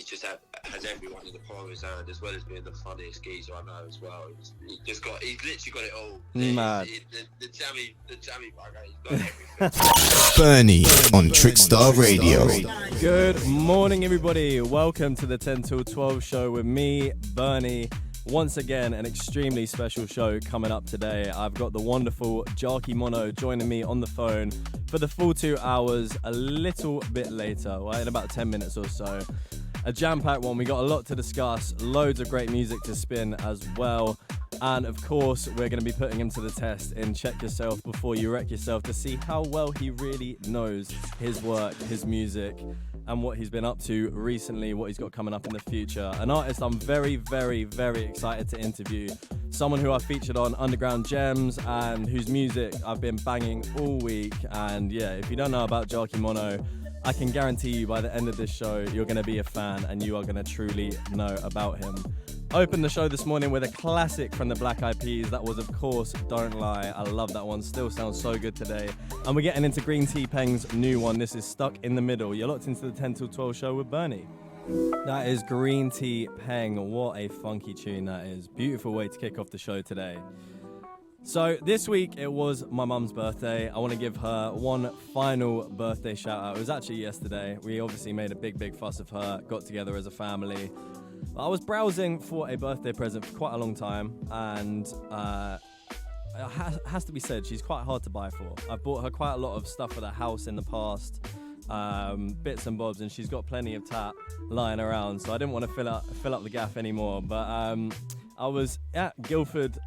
he's just has everyone in the palm of his hand, as well as being the funniest geezer I know as well. He's literally got it all. Mad. The jammy bugger, he's got everything. Burney on Trickstar Radio. Good morning, everybody. Welcome to the 10 till 12 show with me, Burney. Once again, an extremely special show coming up today. I've got the wonderful Jarki Monno joining me on the phone for the full 2 hours, a little bit later, right, in about 10 minutes or so. A jam-packed one. We got a lot to discuss, loads of great music to spin as well. And of course, we're going to be putting him to the test in Check Yourself Before You Wreck Yourself to see how well he really knows his work, his music, and what he's been up to recently, what he's got coming up in the future. An artist I'm very, very, very excited to interview. Someone who I featured on Underground Gems and whose music I've been banging all week. And yeah, if you don't know about Jarki Monno, I can guarantee you by the end of this show, you're going to be a fan and you are going to truly know about him. Opened the show this morning with a classic from the Black Eyed Peas. That was, of course, Don't Lie. I love that one. Still sounds so good today. And we're getting into Green Tea Peng's new one. This is Stuck in the Middle. You're locked into the 10 till 12 show with Burney. That is Green Tea Peng. What a funky tune that is. Beautiful way to kick off the show today. So this week it was my mum's birthday. I want to give her one final birthday shout out. It was actually yesterday. We obviously made a big fuss of her, got together as a family. I was browsing for a birthday present for quite a long time, and it has to be said, she's quite hard to buy for. I've bought her quite a lot of stuff for the house in the past, bits and bobs, and she's got plenty of tat lying around, so I didn't want to fill up the gaff anymore. But I was at Guildford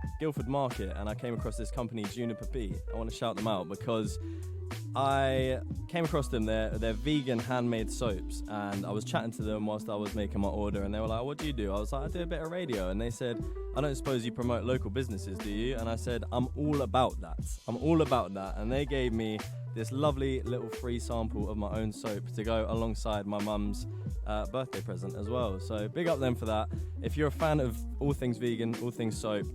Market, and I came across this company, Juniper Bee. I want to shout them out because I came across them. They're vegan handmade soaps, and I was chatting to them whilst I was making my order, and they were like, "What do you do?" I was like, "I do a bit of radio," and they said, "I don't suppose you promote local businesses, do you?" And I said, "I'm all about that. I'm all about that." And they gave me this lovely little free sample of my own soap to go alongside my mum's birthday present as well. So big up them for that. If you're a fan of all things vegan, all things soap,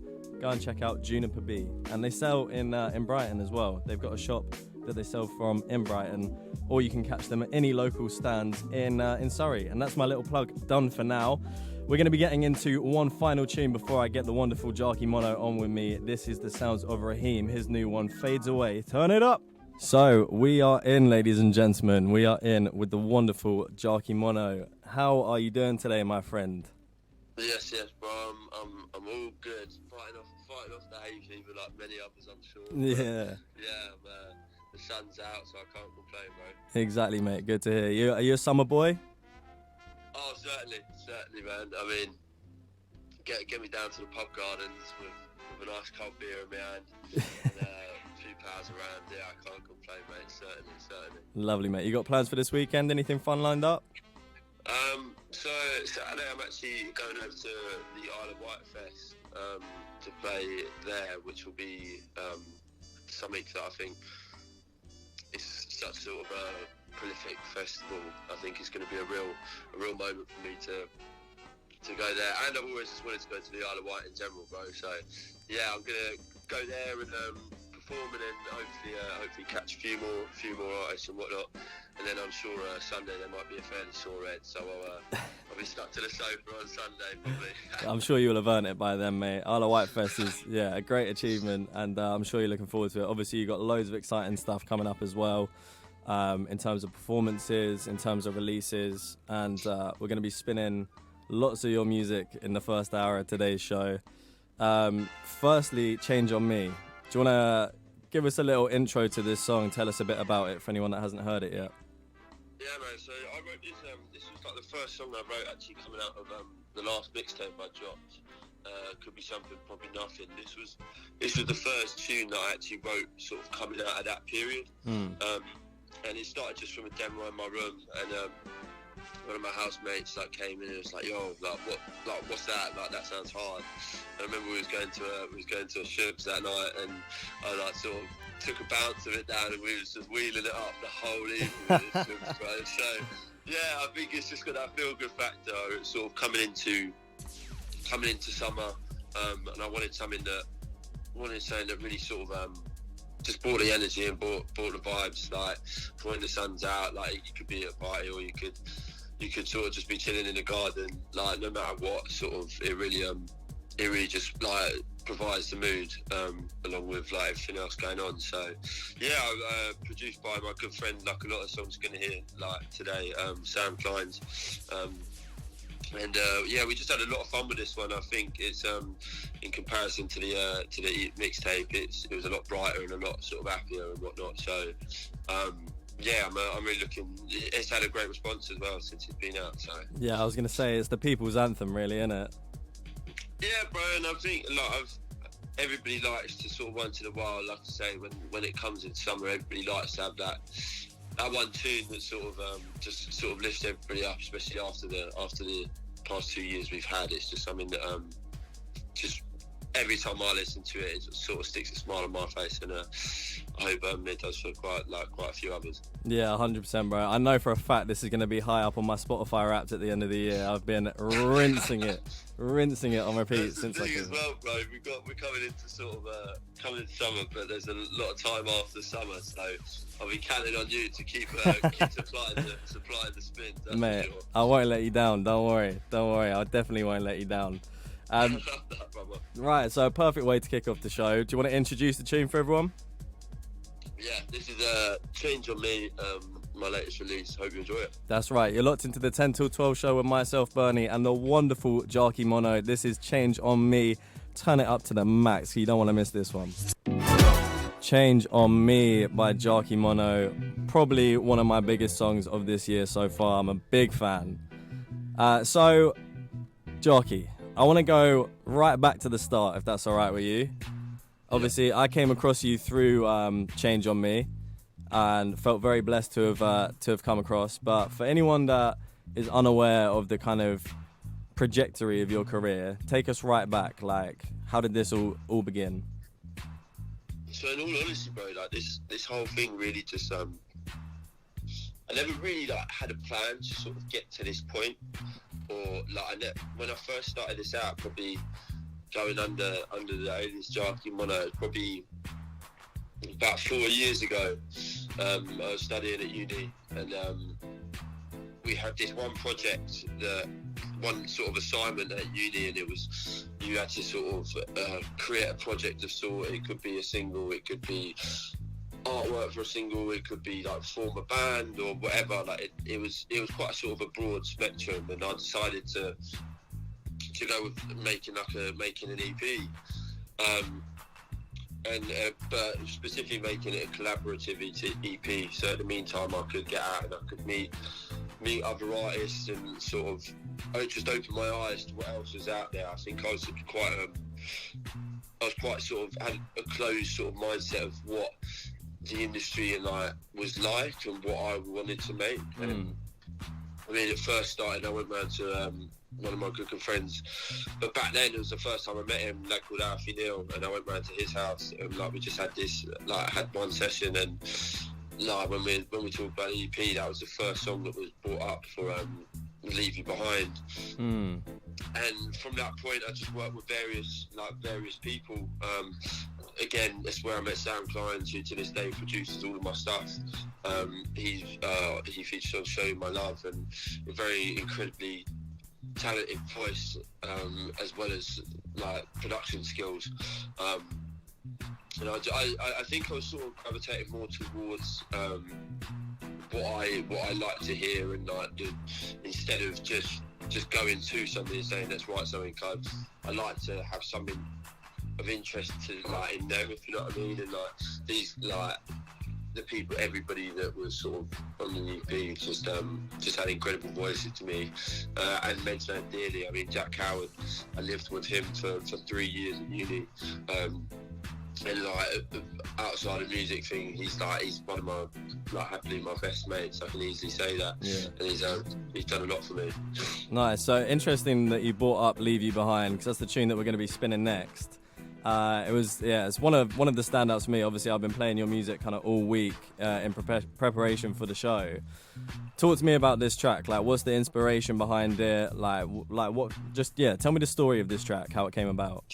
go and check out Juniper Bee. And they sell in Brighton as well. They've got a shop that they sell from in Brighton, or you can catch them at any local stands in Surrey. And that's my little plug done for now. We're going to be getting into one final tune before I get the wonderful Jarki Monno on with me. This is the sounds of Raheem. His new one, Fades Away. Turn it up. So we are in, ladies and gentlemen. We are in with the wonderful Jarki Monno. How are you doing today, my friend? Yes, bro. I'm all good. Fighting off the hay fever like many others, I'm sure. Yeah. Yeah, the sun's out, so I can't complain, bro. Exactly, mate. Good to hear. Are you a summer boy? Oh, certainly, man. I mean, get me down to the pub gardens with a nice cold beer in my hand and a few pals around. Yeah, I can't complain, mate. Certainly. Lovely, mate. You got plans for this weekend? Anything fun lined up? So Saturday I'm actually going over to the Isle of Wight Fest to play there, which will be something that I think is such sort of a prolific festival. I think it's going to be a real moment for me to go there, and I've always just wanted to go to the Isle of Wight in general, bro. So yeah, I'm going to go there and perform, and then hopefully catch a few more artists and whatnot. And then I'm sure Sunday there might be a fairly sore head, so I'll be stuck to the sofa on Sunday probably. I'm sure you'll have earned it by then, mate. Isle of Wight Fest is a great achievement, and I'm sure you're looking forward to it. Obviously, you've got loads of exciting stuff coming up as well, in terms of performances, in terms of releases, and we're going to be spinning lots of your music in the first hour of today's show. Firstly, Change on Me. Do you want to give us a little intro to this song? Tell us a bit about it for anyone that hasn't heard it yet. Yeah, man. So I wrote this. This was like the first song I wrote actually coming out of the last mixtape I dropped. Could be something, probably nothing. This was the first tune that I actually wrote, sort of coming out of that period. And it started just from a demo in my room, and one of my housemates came in and was like, "Yo, what's that? That sounds hard." And I remember we was going to a Shubs that night, and I sort of took a bounce of it down, and we was just wheeling it up the whole evening at Shubs, right? So yeah, I think it's just got that feel good factor. It's sort of coming into summer, and I wanted something that really sort of just brought the energy and brought the vibes. Like, for when the sun's out, like, you could be at a party, or you could you could sort of just be chilling in the garden, like no matter what, sort of it really just like provides the mood, along with like everything else going on. So yeah, produced by my good friend, like a lot of songs you're gonna hear like today, Sam Tompkins. And yeah, we just had a lot of fun with this one. I think it's in comparison to the mixtape, it was a lot brighter and a lot sort of happier and whatnot. So yeah, I'm really looking. It's had a great response as well since it's been out. So yeah, I was gonna say it's the people's anthem, really, isn't it? Yeah, bro, and I think a lot of everybody likes to sort of once in a while, like I say, when it comes in summer, everybody likes to have that one tune that sort of just sort of lifts everybody up, especially after the past 2 years we've had. It's just something that just every time I listen to it, it sort of sticks a smile on my face, and I hope it does for quite a few others. Yeah, 100%, bro. I know for a fact this is going to be high up on my Spotify Wrapped at the end of the year. I've been rinsing it on repeat since I came. As well, bro. We're coming into sort of coming into summer, but there's a lot of time after summer, so I'll be counting on you to keep supplying the spin. Mate, sure. I won't let you down. Don't worry. I definitely won't let you down. Right, so a perfect way to kick off the show. Do you want to introduce the tune for everyone? Yeah, this is Change on Me, my latest release. Hope you enjoy it. That's right. You're locked into the 10 till 12 show with myself, Burney, and the wonderful Jarki Monno. This is Change on Me. Turn it up to the max. You don't want to miss this one. Change on Me by Jarki Monno. Probably one of my biggest songs of this year so far. I'm a big fan. So, Jarki, I want to go right back to the start, if that's all right with you. Obviously, I came across you through Change on Me, and felt very blessed to have come across. But for anyone that is unaware of the kind of trajectory of your career, take us right back. Like, how did this all begin? So, in all honesty, bro, like this whole thing really just I never really like had a plan to sort of get to this point, or like when I first started this out, probably going under the alias Jarki Monno, probably about 4 years ago. I was studying at uni, and we had this one project, one sort of assignment at uni, and it was you had to sort of create a project of sort. It could be a single, it could be artwork for a single, it could be like form a band or whatever. Like it was quite a sort of a broad spectrum, and I decided to go with making an EP, but specifically making it a collaborative EP. So in the meantime, I could get out and I could meet other artists and sort of just open my eyes to what else was out there. I think I was quite sort of had a closed sort of mindset of what the industry and was like and what I wanted to make. And I mean, it first started, I went round to one of my good friends, but back then it was the first time I met him, like called Alfie Neal, and I went round to his house, and we just had this, had one session, and when we talked about the EP, that was the first song that was brought up for Leave You Behind. And from that point, I just worked with various people. Again, that's where I met Sam Tompkins, who to this day produces all of my stuff. He features on Show You My Love, and a very incredibly talented voice, as well as production skills. And I think I was sort of gravitating more towards what I like to hear, and instead of just going to somebody and saying let's write something, I like to have something of interest to in them, if you know what I mean. And these the people, everybody that was sort of on the EP just had incredible voices to me, and meant to them dearly. I mean, Jack Howard, I lived with him for 3 years at uni, and outside of music thing, he's one of my happily my best mates. I can easily say that. Yeah. And he's done a lot for me. Nice. So interesting that you brought up Leave You Behind, because that's the tune that we're going to be spinning next. It's one of the standouts for me. Obviously, I've been playing your music kind of all week in preparation for the show. Talk to me about this track. What's the inspiration behind it? What? Just tell me the story of this track, how it came about.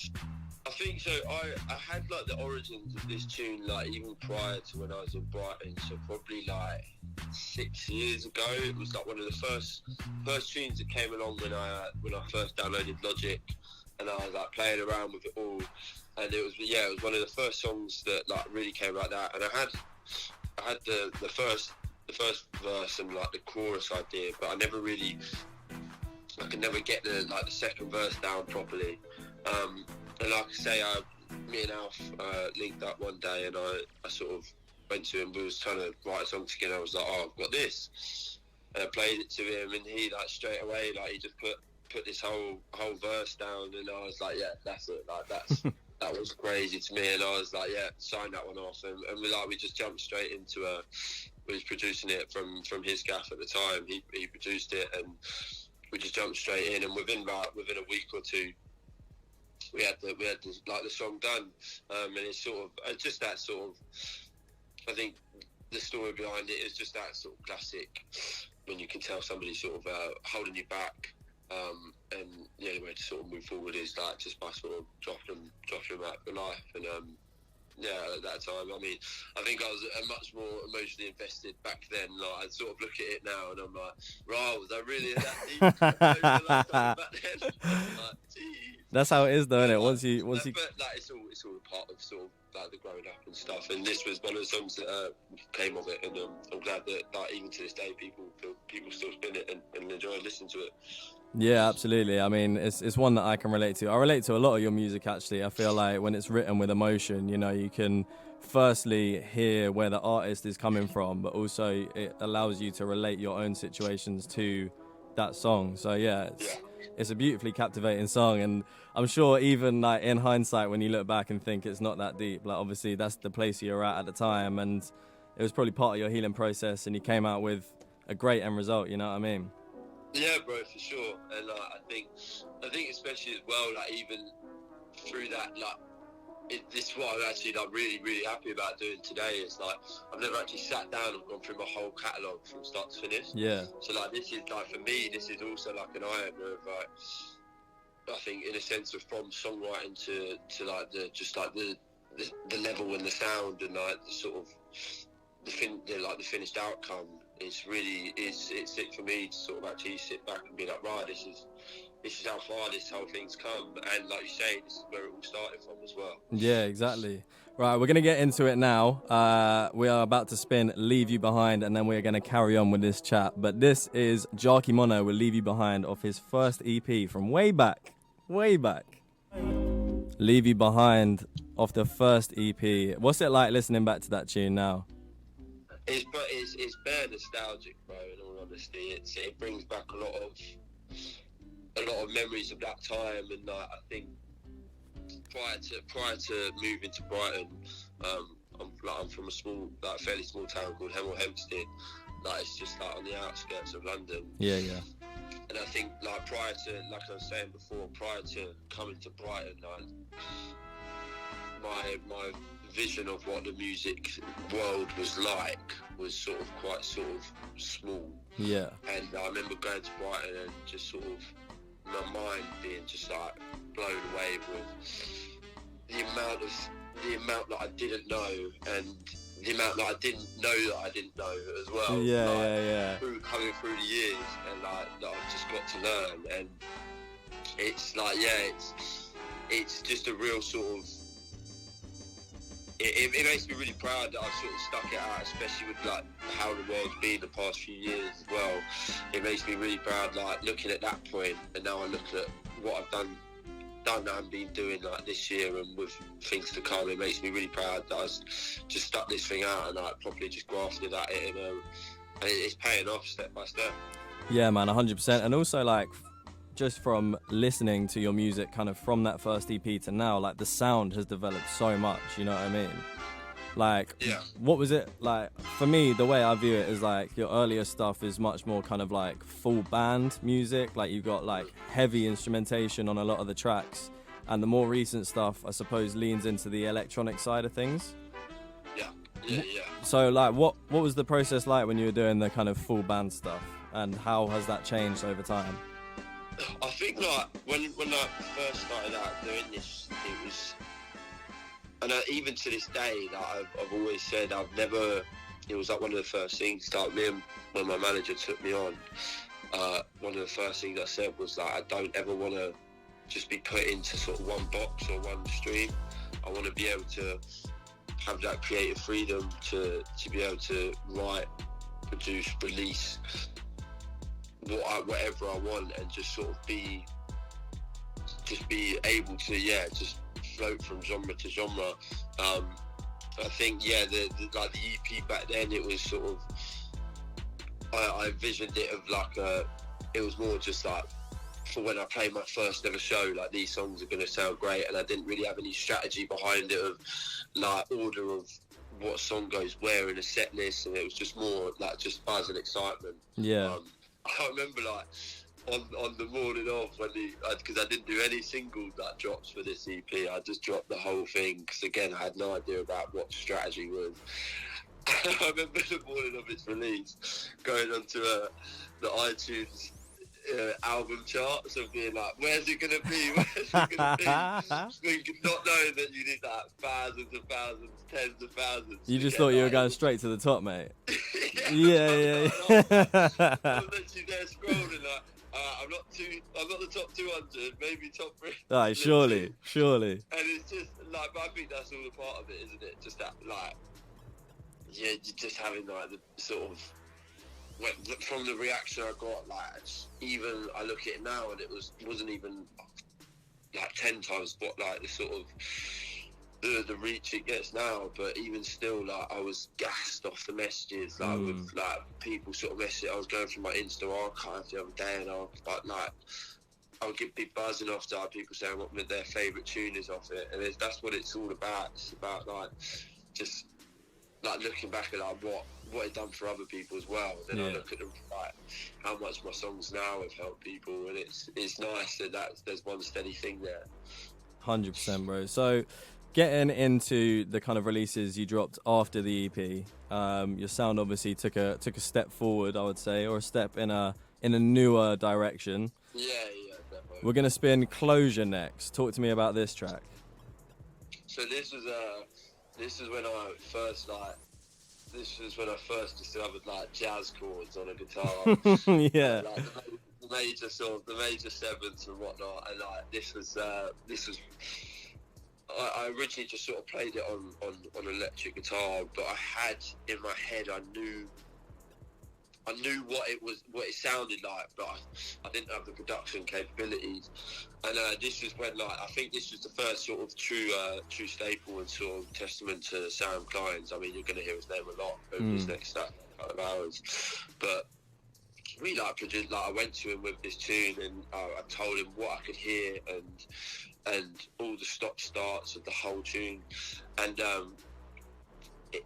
I think so. I had like the origins of this tune like even prior to when I was in Brighton, so probably like 6 years ago. It was like one of the first tunes that came along when I first downloaded Logic, and I was like playing around with it all, and it was one of the first songs that like really came like that. And I had the first verse and like the chorus idea, but I could never get the second verse down properly. And like I say, me and Alf linked up one day, and I sort of went to him. We was trying to write a song together. I was like, I've got this, and I played it to him, and he like straight away he just put this whole verse down, and I was like, yeah, that's it. Like that was crazy to me, and I was like, yeah, sign that one off, and we just jumped straight into we was producing it from his gaff at the time. He produced it, and we just jumped straight in, and within a week or two, we had the song done, and it's sort of just that sort of. I think the story behind it is just that sort of classic when you can tell somebody sort of holding you back, and the only way to sort of move forward is like just by sort of dropping them out of life. And at that time, I mean, I think I was much more emotionally invested back then. Like I sort of look at it now, and I'm like, right, was I really that deep? Back then? Like, geez. That's how it is, though, isn't it? Once you. But like, it's all a part of sort of like the growing up and stuff. And this was one of the songs that came of it, and I'm glad that like even to this day, people still spin it and enjoy listening to it. Yeah, absolutely. I mean, it's one that I can relate to. I relate to a lot of your music, actually. I feel like when it's written with emotion, you know, you can firstly hear where the artist is coming from, but also it allows you to relate your own situations to that song. So yeah, it's a beautifully captivating song, and I'm sure even like in hindsight, when you look back and think it's not that deep, like obviously that's the place you were at the time, and it was probably part of your healing process, and you came out with a great end result. You know what I mean? Yeah, bro, for sure. And I think especially as well, like even through that, like this is what I'm actually like really, really happy about doing today. Is like I've never actually sat down and gone through my whole catalogue from start to finish. Yeah. So like this is like for me, this is also like an eye opener of like I think in a sense of from songwriting to like the level and the sound and like the sort of the finished outcome. It's sick for me to sort of actually sit back and be like, right, this is how far this whole thing's come, and like you say, this is where it all started from as well. Yeah, exactly. Right, we're going to get into it now. We are about to spin Leave You Behind, and then we're going to carry on with this chat. But this is Jarki Monno with Leave You Behind off his first EP from way back. Leave You Behind off the first EP. What's it like listening back to that tune now? It's bare nostalgic, bro. In all honesty, it brings back a lot of memories of that time, and I think prior to moving to Brighton, I'm from a small, like fairly small town called Hemel Hempstead. Like it's just like on the outskirts of London. Yeah. And I think like prior to, like I was saying before, prior to coming to Brighton, my vision of what the music world was like was sort of quite sort of small. Yeah. And I remember going to Brighton and just sort of my mind being just like blown away with the amount that I didn't know, and the amount that I didn't know that I didn't know as well. Yeah. Coming through the years, and like that I've just got to learn, and it's like it's just a real sort of. It makes me really proud that I've sort of stuck it out, especially with like how the world's been the past few years as well. It makes me really proud, like looking at that point, and now I look at what I've done and been doing like this year and with things to come. It makes me really proud that I just stuck this thing out and like properly just grafted at it, and it's paying off step by step. Yeah, man, 100%. And also like just from listening to your music kind of from that first EP to now, like the sound has developed so much, you know what I mean? Like, yeah. What was it like? For me, the way I view it is like your earlier stuff is much more kind of like full band music. Like you've got like heavy instrumentation on a lot of the tracks, and the more recent stuff, I suppose, leans into the electronic side of things. Yeah. So like, what was the process like when you were doing the kind of full band stuff, and how has that changed over time? I think like when I first started out doing this, it was, and even to this day, like I've always said, it was like one of the first things. Like when my manager took me on, one of the first things I said was like, I don't ever want to just be put into sort of one box or one stream. I want to be able to have that creative freedom to be able to write, produce, release whatever I want, and just sort of be able to just float from genre to genre. I think the EP back then, it was sort of, I envisioned it of like it was more just like for when I play my first ever show, like these songs are going to sound great, and I didn't really have any strategy behind it of like order of what song goes where in a set list, and it was just more like just buzz and excitement. I remember like on the morning of when because I didn't do any singles that drops for this EP, I just dropped the whole thing because again I had no idea about what strategy was. I remember the morning of its release going onto the iTunes album charts and being like, where's it gonna be? Thinking, not knowing that you need like thousands and thousands, tens of thousands. You just thought you were going straight to the top, mate. Yeah. I was literally there scrolling like, I'm not the top 200, maybe top 3. Right, surely. And it's just like, but I think that's all a part of it, isn't it? Just that, like, just having like the sort of, from the reaction I got, like, even I look at it now and it wasn't even like 10 times what like the sort of the reach it gets now, but even still, like, I was gassed off the messages, like with like people sort of messaging. I was going through my Insta archive the other day, and I would be buzzing off to people saying what their favourite tune is off it, and that's what it's all about. It's about like just like looking back at like what it's done for other people as well. Then I look at them like how much my songs now have helped people, and it's nice that there's one steady thing there. 100%, bro. So getting into the kind of releases you dropped after the EP, your sound obviously took a step forward, I would say, or a step in a newer direction. Yeah, definitely. We're gonna spin Closure next. Talk to me about this track. So this was when I first discovered like jazz chords on a guitar. Yeah. Like the major sevenths and whatnot, and like this was I originally just sort of played it on electric guitar, but I had in my head, I knew what it sounded like, but I didn't have the production capabilities. And this is when, like, I think this was the first sort of true staple and sort of testament to Sam Tompkins. I mean, you're going to hear his name a lot over this next couple of hours. But we produced, I went to him with this tune, and I told him what I could hear and all the stop starts of the whole tune, and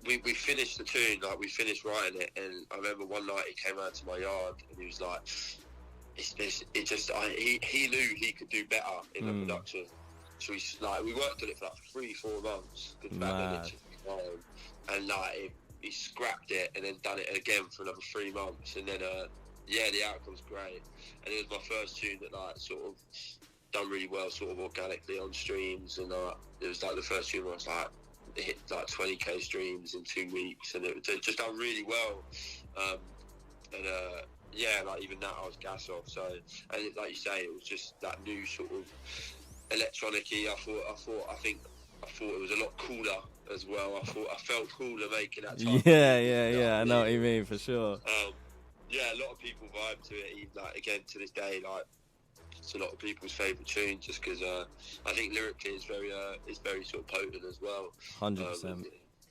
we finished the tune, like we finished writing it, and I remember one night he came out to my yard and he was like, he knew he could do better in the production, so we worked on it for like 3-4 months, and like he scrapped it and then done it again for another 3 months, and then the outcome's great, and it was my first tune that like sort of done really well, sort of organically on streams, and it was like the first tune where I was like, it hit like 20k streams in 2 weeks, and it just done really well, like even that I was gas off. So, and like you say, it was just that new sort of electronic-y. I thought it was a lot cooler as well. I felt cooler making that type I know what you mean, for sure. A lot of people vibe to it, even like again to this day, like it's a lot of people's favourite tune, just because I think lyrically it's very sort of potent as well. 100%.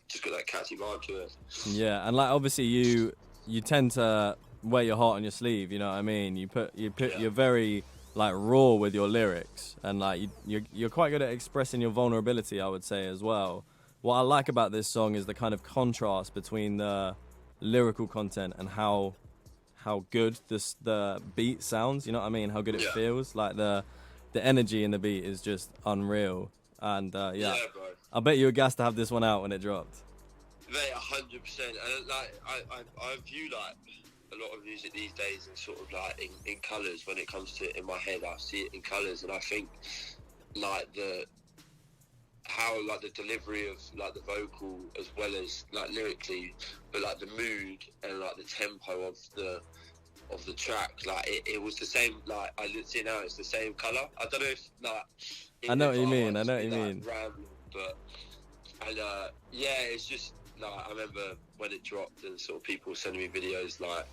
Just got that catchy vibe to it. Yeah, and like obviously you tend to wear your heart on your sleeve. You know what I mean? You're very like raw with your lyrics, and like you're quite good at expressing your vulnerability, I would say, as well. What I like about this song is the kind of contrast between the lyrical content and how good the beat sounds, you know what I mean? How good it feels. Like the energy in the beat is just unreal. And bro. I bet you were gassed to have this one out when it dropped. Mate, 100%. And like I view like a lot of music these days is sort of like in colours. When it comes to it in my head, I see it in colours, and I think like how like the delivery of like the vocal as well as like lyrically, but like the mood and like the tempo of the track, like it was the same. Like I see now, it's the same colour. I don't know if like I know what you mean. I know what you mean. Rambling, but and yeah, it's just like I remember when it dropped and sort of people sending me videos like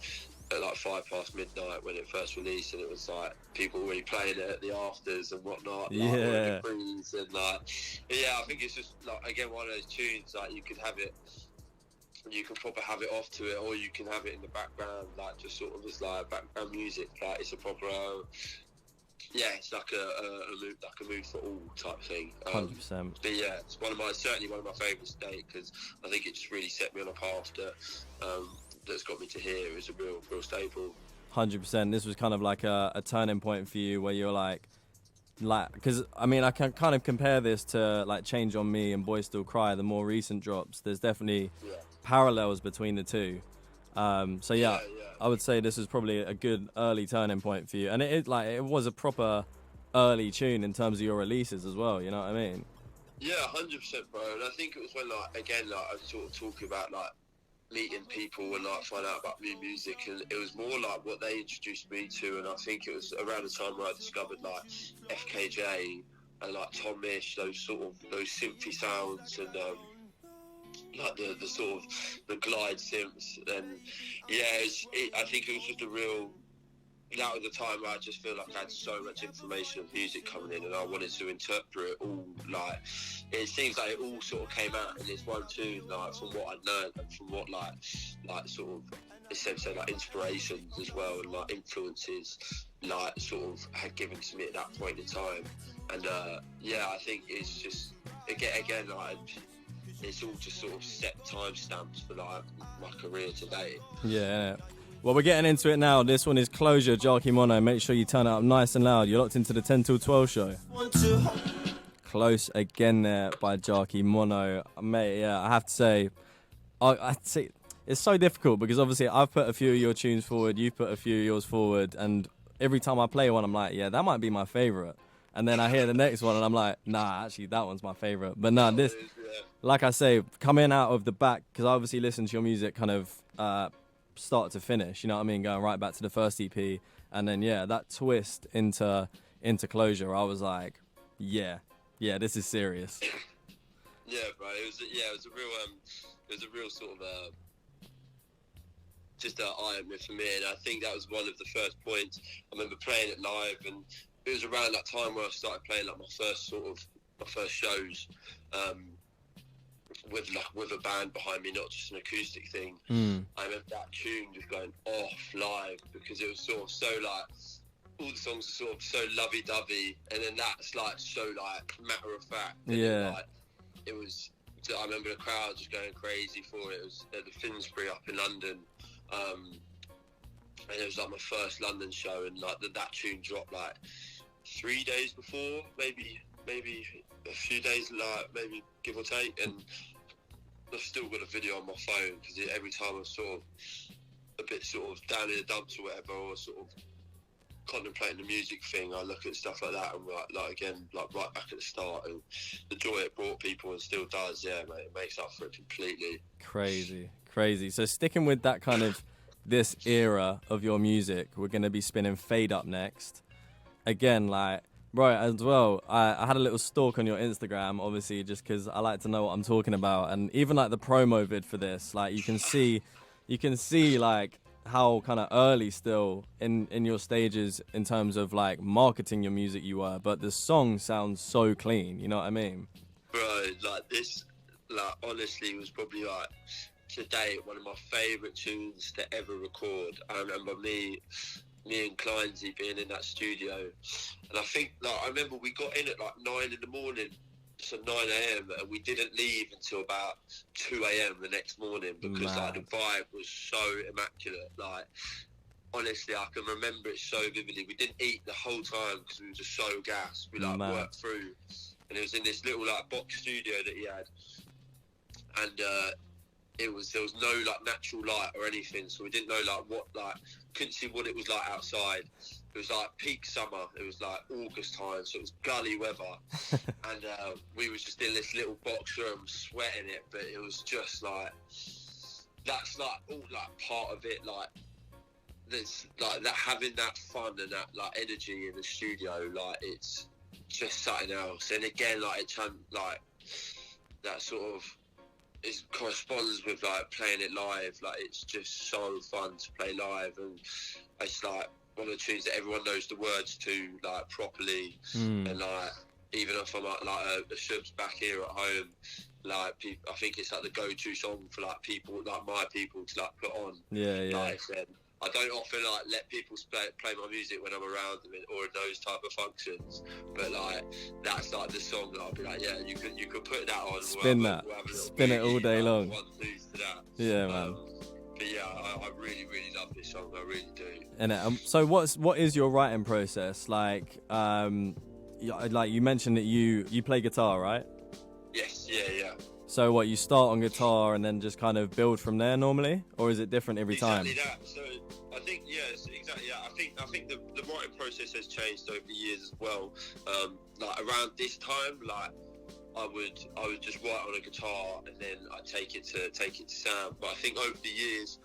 at like 5 past midnight when it first released, and it was like people already playing it at the afters and whatnot. Yeah. Like, the crews and like, yeah, I think it's just like again one of those tunes like you could have it. You can proper have it off to it, or you can have it in the background, like just sort of as like background music. Like it's a proper, yeah, it's like a mood for all type thing. 100%. But yeah, it's certainly one of my favourites to date, because I think it just really set me on a path that's got me to here. It was a real staple. 100%. This was kind of like a turning point for you, where you're like, because I mean, I can kind of compare this to like Change on Me and Boys Still Cry, the more recent drops. There's definitely parallels between the two. So yeah, I would say this is probably a good early turning point for you, and it was a proper early tune in terms of your releases as well. You know what I mean? Yeah, 100%, bro. And I think it was when like again like I was sort of talking about like meeting people and like find out about new music, and it was more like what they introduced me to. And I think it was around the time where I discovered like FKJ and like Tom Misch, those synthy sounds, and like the sort of the glide synths. And yeah, I think it was just a real, that was the time where I just feel like I had so much information of music coming in, and I wanted to interpret it all. Like it seems like it all sort of came out in this one tune, like from what I'd learned and from what like sort of essentially like inspirations as well, and like influences like sort of had given to me at that point in time. And yeah, I think it's just again like it's all just sort of set timestamps for like my career today. Yeah. Well, we're getting into it now. This one is Closure, Jarki Monno. Make sure you turn it up nice and loud. You're locked into the 10 till 12 show. Close again there by Jarki Monno. Mate, yeah, I have to say, I'd say it's so difficult, because obviously I've put a few of your tunes forward, you've put a few of yours forward, and every time I play one, I'm like, yeah, that might be my favourite. And then I hear the next one, and I'm like, nah, actually, that one's my favourite. But nah, this, like I say, coming out of the back, because I obviously listen to your music kind of start to finish, you know what I mean, going right back to the first EP, and then yeah, that twist into Closure, I was like, yeah, this is serious. Yeah, bro, it was a real sort of just an eye opener for me, and I think that was one of the first points. I remember playing it live, and it was around that time where I started playing like my first shows. With a band behind me, not just an acoustic thing. I remember that tune just going off live, because it was sort of so like all the songs are sort of so lovey-dovey, and then that's like so like matter of fact. And yeah. Then, like, it was. I remember the crowd just going crazy for it. It was at the Finsbury up in London, and it was like my first London show, and like that tune dropped like 3 days before, maybe a few days, like maybe give or take, and I've still got a video on my phone, because every time I'm sort of a bit sort of down in the dumps or whatever, or sort of contemplating the music thing, I look at stuff like that, and like again, like right back at the start, and the joy it brought people, and still does, yeah, mate, it makes up for it completely. Crazy. So sticking with that kind of this era of your music, we're going to be spinning Fade up next. Again, like, right, as well, I had a little stalk on your Instagram, obviously, just because I like to know what I'm talking about. And even like the promo vid for this, like you can see like how kind of early still in your stages in terms of like marketing your music you were, but the song sounds so clean, you know what I mean? Bro, like this, like honestly was probably like today one of my favourite tunes to ever record. I remember me and Kleinsy being in that studio, and I think like I remember we got in at like 9 in the morning, so 9 a.m, and we didn't leave until about 2 a.m. the next morning, because like the vibe was so immaculate. Like honestly, I can remember it so vividly. We didn't eat the whole time because we were just so gassed. We like worked through, and it was in this little like box studio that he had, and there was no like natural light or anything, so we didn't know couldn't see what it was like outside. It was like peak summer. It was like August time, so it was gully weather, and we was just in this little box room sweating it. But it was just like that's like all like part of it. Like there's like that having that fun and that like energy in the studio. Like it's just something else. And again, like it like that sort of. It corresponds with like playing it live. Like it's just so fun to play live, and it's like one of the tunes that everyone knows the words to like properly. And like even if I'm at like a Shub's back here at home, like I think it's like the go-to song for like people like my people to like put on. Like I don't often like let people play my music when I'm around them or in those type of functions, but like that's like the song that I'll be like, yeah, you could put that on. Spin it all day long. One twos to that. Yeah, man. But yeah, I really, really love this song. I really do. And so, what is your writing process like? Like you mentioned that you play guitar, right? Yes. Yeah. So what, you start on guitar and then just kind of build from there normally, or is it different every time? Exactly that. So I think exactly that. I think the writing process has changed over the years as well. Like around this time, like I would just write on a guitar and then I'd take it to Sam. But I think over the years,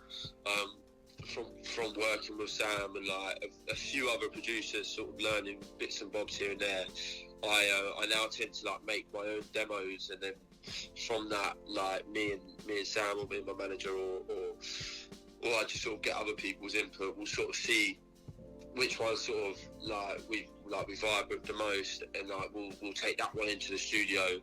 from working with Sam and like a few other producers, sort of learning bits and bobs here and there, I now tend to like make my own demos, and then from that, like me and Sam, or me and my manager, or I just sort of get other people's input. We'll sort of see which one sort of like we vibe with the most, and like we'll take that one into the studio.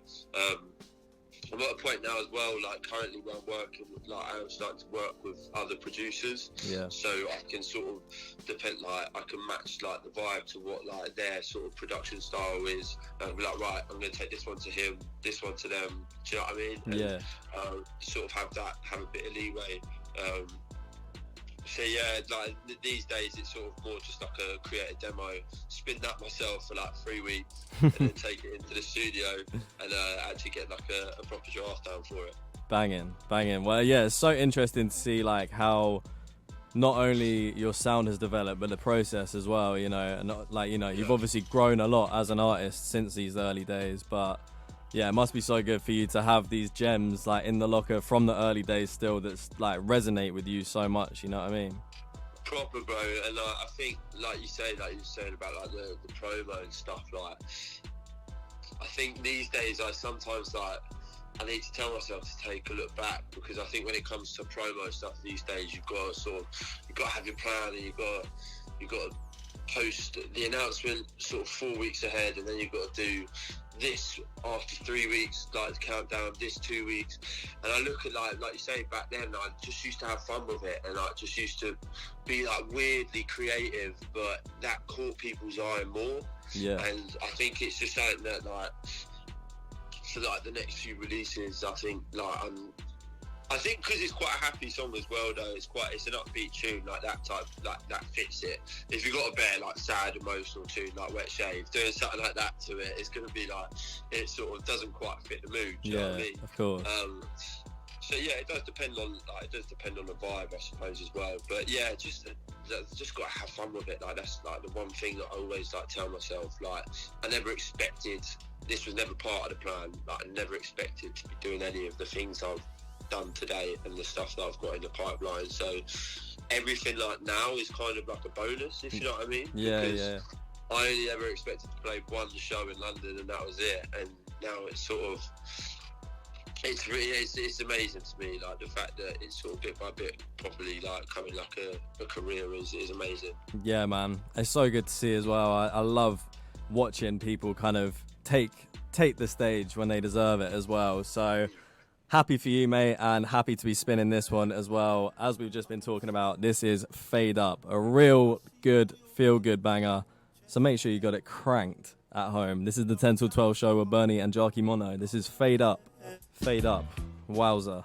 I'm at a point now as well, like currently where I'm working with, like I am starting to work with other producers, so I can sort of I can match like the vibe to what like their sort of production style is, and be like, right, I'm going to take this one to him, this one to them, do you know what I mean? And, sort of have a bit of leeway. So yeah, like these days it's sort of more just like a creative demo, spin that myself for like 3 weeks, and then take it into the studio and actually get like a proper draft down for it. Banging. Well, yeah, it's so interesting to see like how not only your sound has developed, but the process as well, you know, and like, you know, you've obviously grown a lot as an artist since these early days, but yeah, it must be so good for you to have these gems like in the locker from the early days still that's like resonate with you so much, you know what I mean? Proper, bro. And I think like you were saying about like the promo and stuff, like I think these days I sometimes like I need to tell myself to take a look back, because I think when it comes to promo stuff these days, you've got to have your plan, and you've got to post the announcement sort of 4 weeks ahead, and then you've got to do this after 3 weeks, like the countdown, this 2 weeks. And I look at like you say, back then I just used to have fun with it, and I just used to be like weirdly creative, but that caught people's eye more. And I think it's just something that like for like the next few releases, I think because it's quite a happy song as well, though. It's an upbeat tune, like that type, like that fits it. If you've got a bare like sad emotional tune like Wet Shave, doing something like that to it, it's going to be like it sort of doesn't quite fit the mood. Do you know what I mean? Of course. So yeah, it does depend on the vibe, I suppose, as well. But yeah, just got to have fun with it. Like that's like the one thing that I always like tell myself. Like I never expected, this was never part of the plan. Like I never expected to be doing any of the things I've done today and the stuff that I've got in the pipeline. So everything like now is kind of like a bonus, if you know what I mean. Because I only ever expected to play one show in London, and that was it. And now it's sort of it's amazing to me, like the fact that it's sort of bit by bit properly like coming like a career is amazing. Yeah, man, it's so good to see as well. I love watching people kind of take the stage when they deserve it as well. So happy for you, mate, and happy to be spinning this one as well. As we've just been talking about, this is Fade Up, a real good, feel-good banger. So make sure you got it cranked at home. This is the 10 till 12 show with Burney and Jarki Monno. This is Fade Up. Fade Up. Wowza.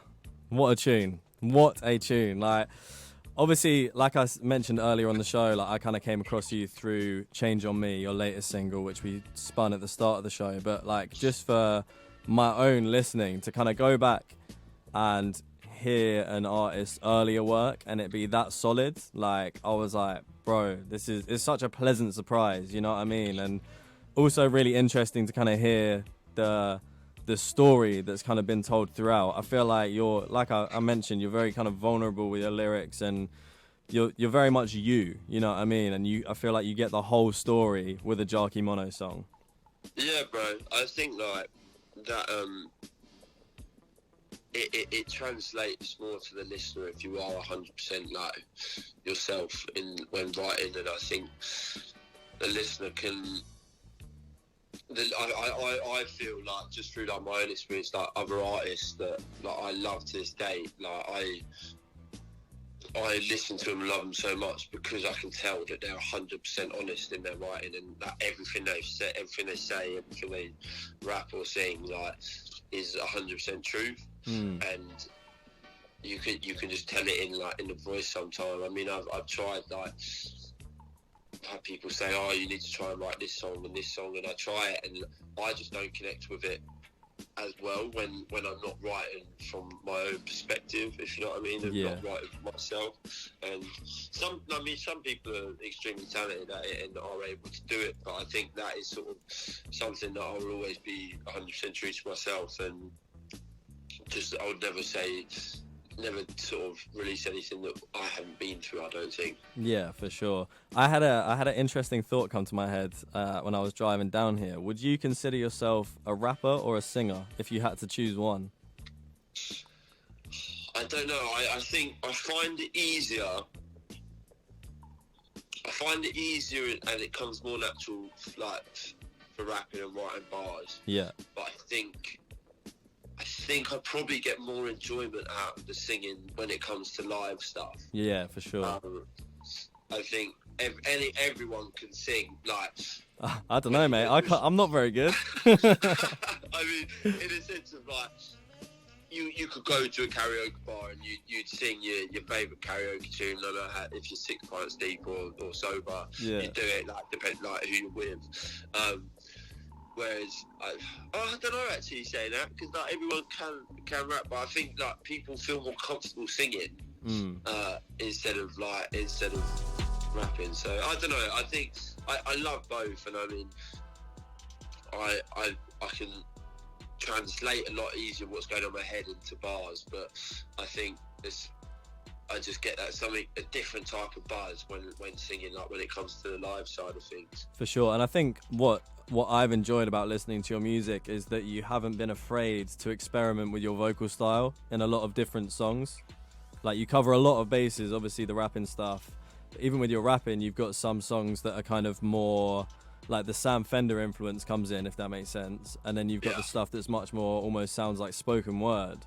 What a tune. What a tune. Like, obviously, like I mentioned earlier on the show, like I kind of came across you through Change on Me, your latest single, which we spun at the start of the show. But like, just for my own listening, to kind of go back and hear an artist's earlier work and it be that solid, like I was like, bro, it's such a pleasant surprise, you know what I mean? And also really interesting to kind of hear the story that's kind of been told throughout. I feel like you're, like I mentioned, you're very kind of vulnerable with your lyrics, and you're very much you know what I mean? And I feel like you get the whole story with a Jarki Monno song. Yeah, bro. I think like that. It translates more to the listener if you are 100% like yourself when writing, and I think the listener can. I feel like just through like my own experience, like other artists that like I love to this day, like I listen to them and love them so much because I can tell that they're 100% honest in their writing, and that everything they say, everything they rap or sing, like, is 100% truth. And you can just tell it in the voice sometimes. I mean, I've tried, like, had people say, oh, you need to try and write this song, and I try it, and I just don't connect with it as well when I'm not writing from my own perspective, if you know what I mean, and not writing for myself. And some people are extremely talented at it and are able to do it, but I think that is sort of something that I will always be 100% true to myself, and just I would never sort of release anything that I haven't been through, I don't think. Yeah, for sure. I had an interesting thought come to my head when I was driving down here. Would you consider yourself a rapper or a singer if you had to choose one? I don't know. I think I find it easier. And it comes more natural, like, for rapping and writing bars. Yeah. But I think I probably get more enjoyment out of the singing when it comes to live stuff. Yeah, for sure. I think everyone can sing. Like, I don't know, mate. I'm not very good. I mean, in a sense of like, you could go to a karaoke bar and you'd sing your favourite karaoke tune, no matter if you're 6 pints deep or sober. Yeah. You do it, like, depending like who you're with. Whereas I don't know, actually, saying that, because like everyone can rap, but I think like people feel more comfortable singing instead of rapping. So I don't know. I think I love both, and I mean I can translate a lot easier what's going on in my head into bars, but I think I just get a different type of buzz when singing, like when it comes to the live side of things. For sure. And I think what I've enjoyed about listening to your music is that you haven't been afraid to experiment with your vocal style in a lot of different songs. Like, you cover a lot of bases, obviously the rapping stuff. But even with your rapping, you've got some songs that are kind of more like the Sam Fender influence comes in, if that makes sense. And then you've got the stuff that's much more almost sounds like spoken word.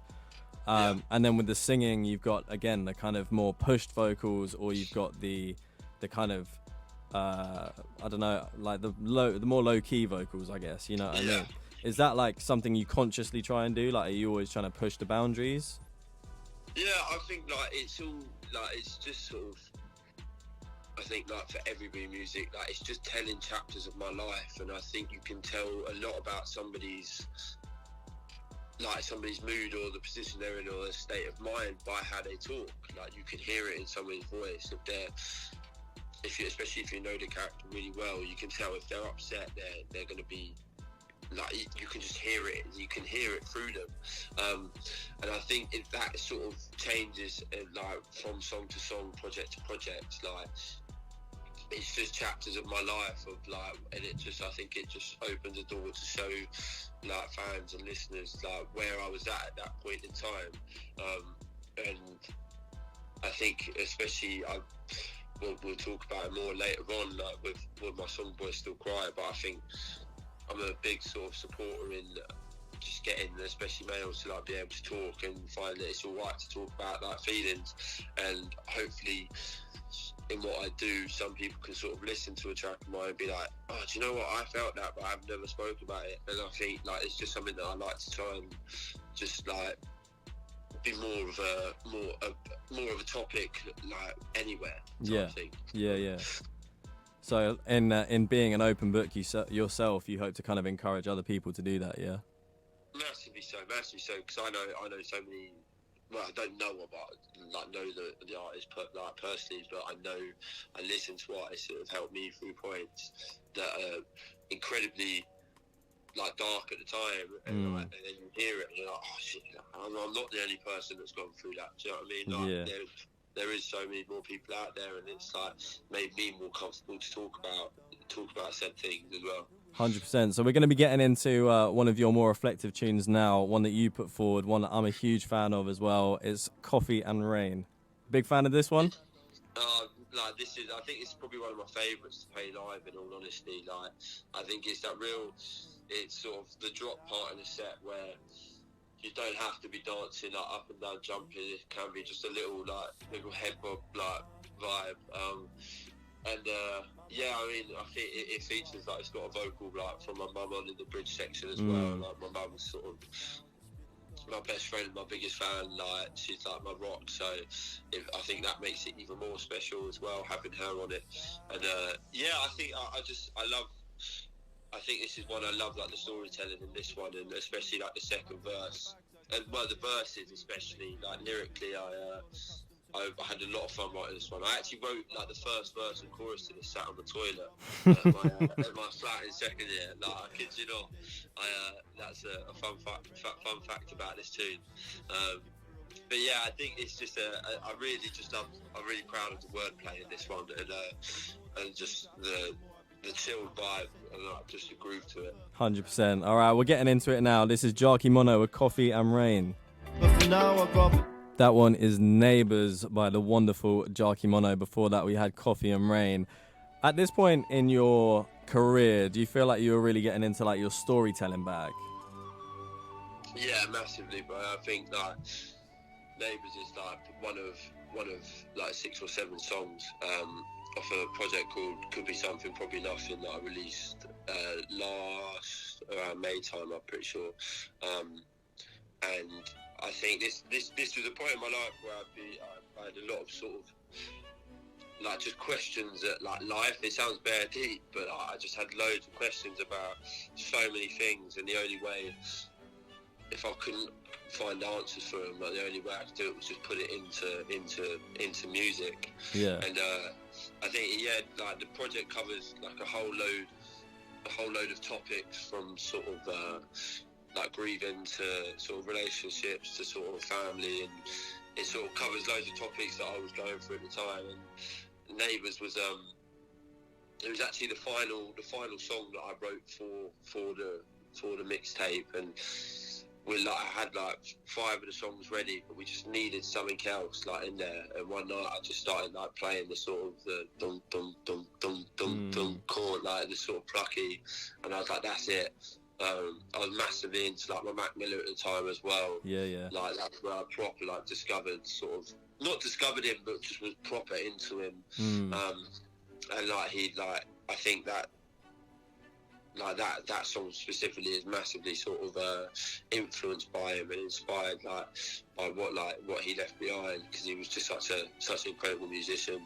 And then with the singing, you've got, again, the kind of more pushed vocals, or you've got the kind of I don't know, like the more low-key vocals, I guess, you know what I mean? Is that like something you consciously try and do? Like, are you always trying to push the boundaries? Yeah, I think like it's all like, it's just sort of, I think like for every music, like it's just telling chapters of my life, and I think you can tell a lot about somebody's mood or the position they're in or their state of mind by how they talk. Like, you can hear it in somebody's voice especially if you know the character really well. You can tell if they're upset, they're going to be like, you can just hear it. You can hear it through them, and I think if that sort of changes like from song to song, project to project, like it's just chapters of my life of like, and I think it just opens a door to show like fans and listeners like where I was at that point in time, and I think especially we'll talk about it more later on, like with my song Boys Still Cry, but I think I'm a big sort of supporter in just getting especially males to like be able to talk and find that it's all right to talk about like feelings, and hopefully in what I do some people can sort of listen to a track of mine and be like, oh, do you know what, I felt that but I've never spoke about it. And I think like it's just something that I like to try and just like be more of a topic like anywhere. Yeah. So in being an open book yourself, you hope to kind of encourage other people to do that, yeah? Massively so, because I know so many well, I don't know the artist personally, but I listen to artists that have helped me through points that are incredibly like dark at the time, and then you hear it and you're like, oh shit, I'm not the only person that's gone through that. Do you know what I mean? Like, there is so many more people out there, and it's like made me more comfortable to talk about said things as well. 100%. So we're going to be getting into one of your more reflective tunes now, one that you put forward, one that I'm a huge fan of as well. It's Coffee and Rain. Big fan of this one? I think it's probably one of my favourites to play live, in all honesty. Like, I think it's it's sort of the drop part in the set where you don't have to be dancing like up and down, jumping. It can be just a little head bob like vibe. I mean, I think it features like it's got a vocal like from my mum on in the bridge section as well. Like, my mum's sort of my best friend, my biggest fan. Like, she's like my rock, so I think that makes it even more special as well, having her on it. And I think this is one I love, like the storytelling in this one, and especially like the second verse, and the verses especially, like lyrically, I had a lot of fun writing this one. I actually wrote like the first verse and chorus to this sat on the toilet at my flat in second year. Like, I kid you not. That's a fun fact about this tune. But yeah, I think it's just I'm really proud of the wordplay in this one, and just the chilled vibe and just the groove to it. 100%. All right, we're getting into it now. This is Jarki Monno with Coffee and Rain. But for now, I got... That one is Neighbours by the wonderful Jarki Monno. Before that, we had Coffee and Rain. At this point in your career, do you feel like you were really getting into like your storytelling bag? Yeah, massively, bro. I think like Neighbours is like one of like 6 or 7 songs off a project called Could Be Something, Probably Nothing that I released last around May time, I'm pretty sure. And I think this was a point in my life where I had a lot of sort of like just questions at like life. It sounds bare deep, but I just had loads of questions about so many things, and the only way, if I couldn't find answers for them, like the only way I could do it was just put it into music. Yeah. And I think like the project covers like a whole load of topics, from sort of like grieving to sort of relationships to sort of family, and it sort of covers loads of topics that I was going through at the time. And Neighbours was it was actually the final song that I wrote for the mixtape, and I had like 5 of the songs ready, but we just needed something else like in there. And one night I just started like playing the sort of the dum dum dum dum dum dum chord, like the sort of plucky, and I was like, that's it. I was massively into like my Mac Miller at the time as well. Yeah. Like that's where I proper like not discovered him, but just was proper into him. And like I think that like that song specifically is massively sort of influenced by him and inspired like by what he left behind, because he was just such an incredible musician.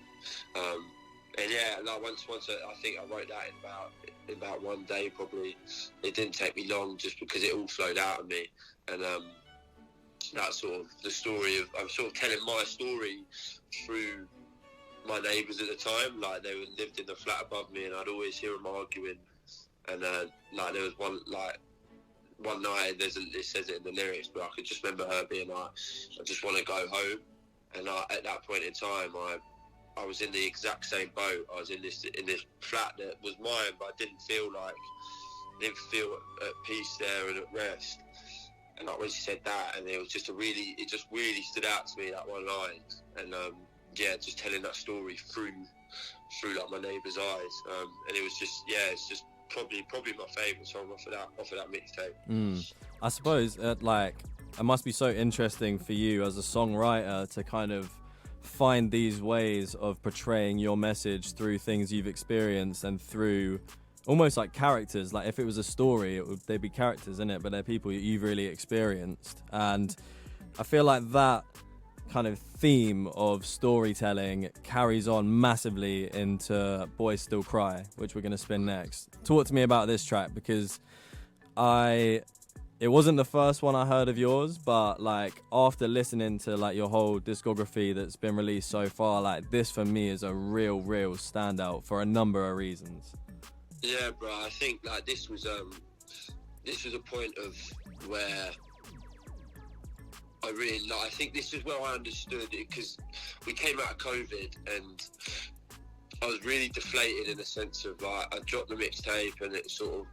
And yeah, like once I think I wrote that in about one day probably. It didn't take me long, just because it all flowed out of me. And that's sort of the story of, I'm sort of telling my story through my neighbours at the time. Like, they lived in the flat above me, and I'd always hear them arguing. And like there was one night, it says it in the lyrics, but I could just remember her being like, I just want to go home. And at that point in time, I was in the exact same boat. I was in this flat that was mine, but I didn't feel at peace there and at rest. And like when she said that, and it just really stood out to me, that one line. And just telling that story through like my neighbour's eyes. And it was just, it's just probably my favourite song off of that mixtape. I suppose like it must be so interesting for you as a songwriter to kind of find these ways of portraying your message through things you've experienced and through almost like characters. Like if it was a story, they'd be characters in it, but they're people you've really experienced. And I feel like that kind of theme of storytelling carries on massively into Boys Still Cry, which we're going to spin next. Talk to me about this track, because I it wasn't the first one I heard of yours, but like after listening to like your whole discography that's been released so far, like this for me is a real standout for a number of reasons. Yeah, bro. I think like this was a point of where I really like. I think this is where I understood it, because we came out of COVID and I was really deflated in the sense of like I dropped the mixtape, and it sort of,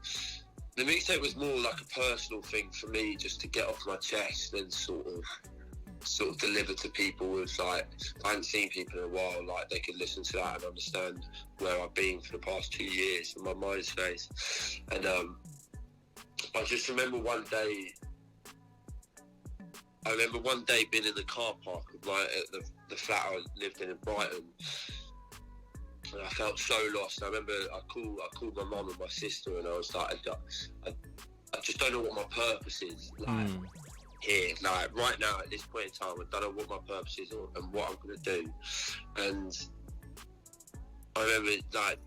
the mixtape was more like a personal thing for me, just to get off my chest and sort of deliver to people with like, I hadn't seen people in a while, like they could listen to that and understand where I've been for the past 2 years in my mind space. And I just remember one day being in the car park of the flat I lived in Brighton, and I felt so lost. I remember I called my mum and my sister, and I was like, I just don't know what my purpose is, like here, like right now at this point in time. I don't know what my purpose is and what I'm gonna do. And I remember like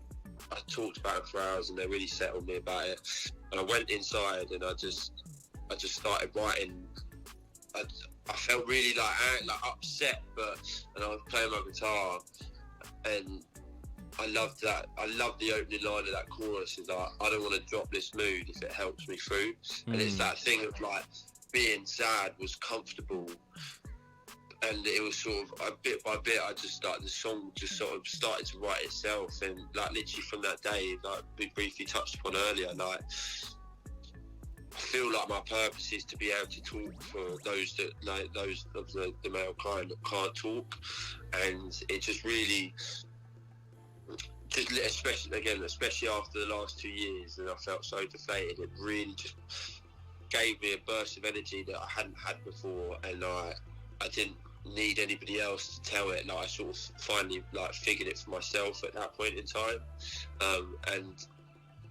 I talked about it for hours, and they really settled me about it. And I went inside and I just started writing. I felt really like upset, and I was playing my guitar, and I loved that. I loved the opening line of that chorus. Is like, I don't want to drop this mood if it helps me through. And it's that thing of like being sad was comfortable, and it was sort of bit by bit. I just like the song just sort of started to write itself, and like literally from that day, like we briefly touched upon earlier, like I feel like my purpose is to be able to talk for those that, like those of the male kind that can't talk. And it just really, especially after the last 2 years, and I felt so deflated, it really just gave me a burst of energy that I hadn't had before. And I didn't need anybody else to tell it. Like I sort of finally like figured it for myself at that point in time. And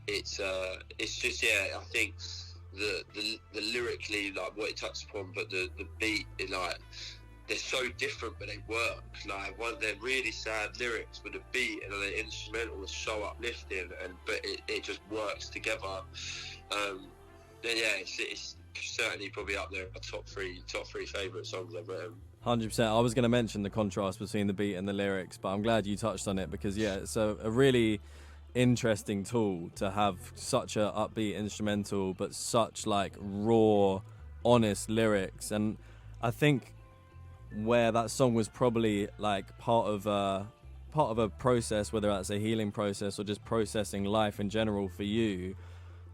it's just, yeah, I think the lyrically, like what it touched upon, but the beat is like, they're so different, but they work. Like they're really sad lyrics, but the beat and the instrumental is so uplifting, but it just works together. Then yeah, it's certainly probably up there, my top three favourite songs I've written. 100%. I was going to mention the contrast between the beat and the lyrics, but I'm glad you touched on it, because yeah, it's a really interesting tool to have such a upbeat instrumental, but such like raw, honest lyrics. And I think where that song was probably like part of a process, whether that's a healing process or just processing life in general for you,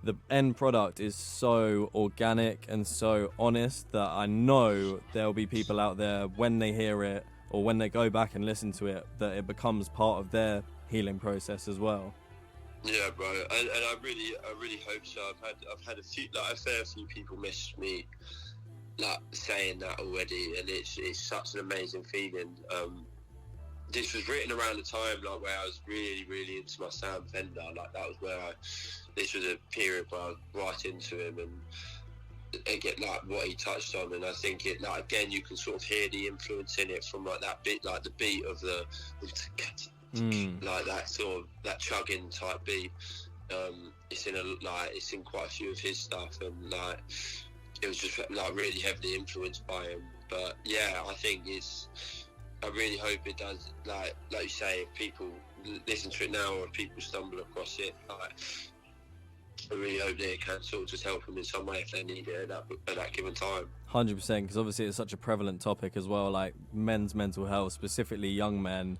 the end product is so organic and so honest that I know there'll be people out there when they hear it or when they go back and listen to it, that it becomes part of their healing process as well. Yeah, bro, and I really hope so. I've had a fair few people message me like saying that already, and it's such an amazing feeling. This was written around the time like where I was really into my Sam Fender. Like that was where this was a period where I was right into him and get like what he touched on. And I think it, like again, you can sort of hear the influence in it from like that bit, like the beat of the like that sort of that chugging type beat. It's in quite a few of his stuff, and like it was just like really heavily influenced by him. But yeah, I really hope it does, like you say, if people listen to it now or if people stumble across it, like I really hope that it can sort of just help them in some way if they need it at that given time. 100%, because obviously it's such a prevalent topic as well, like men's mental health, specifically young men.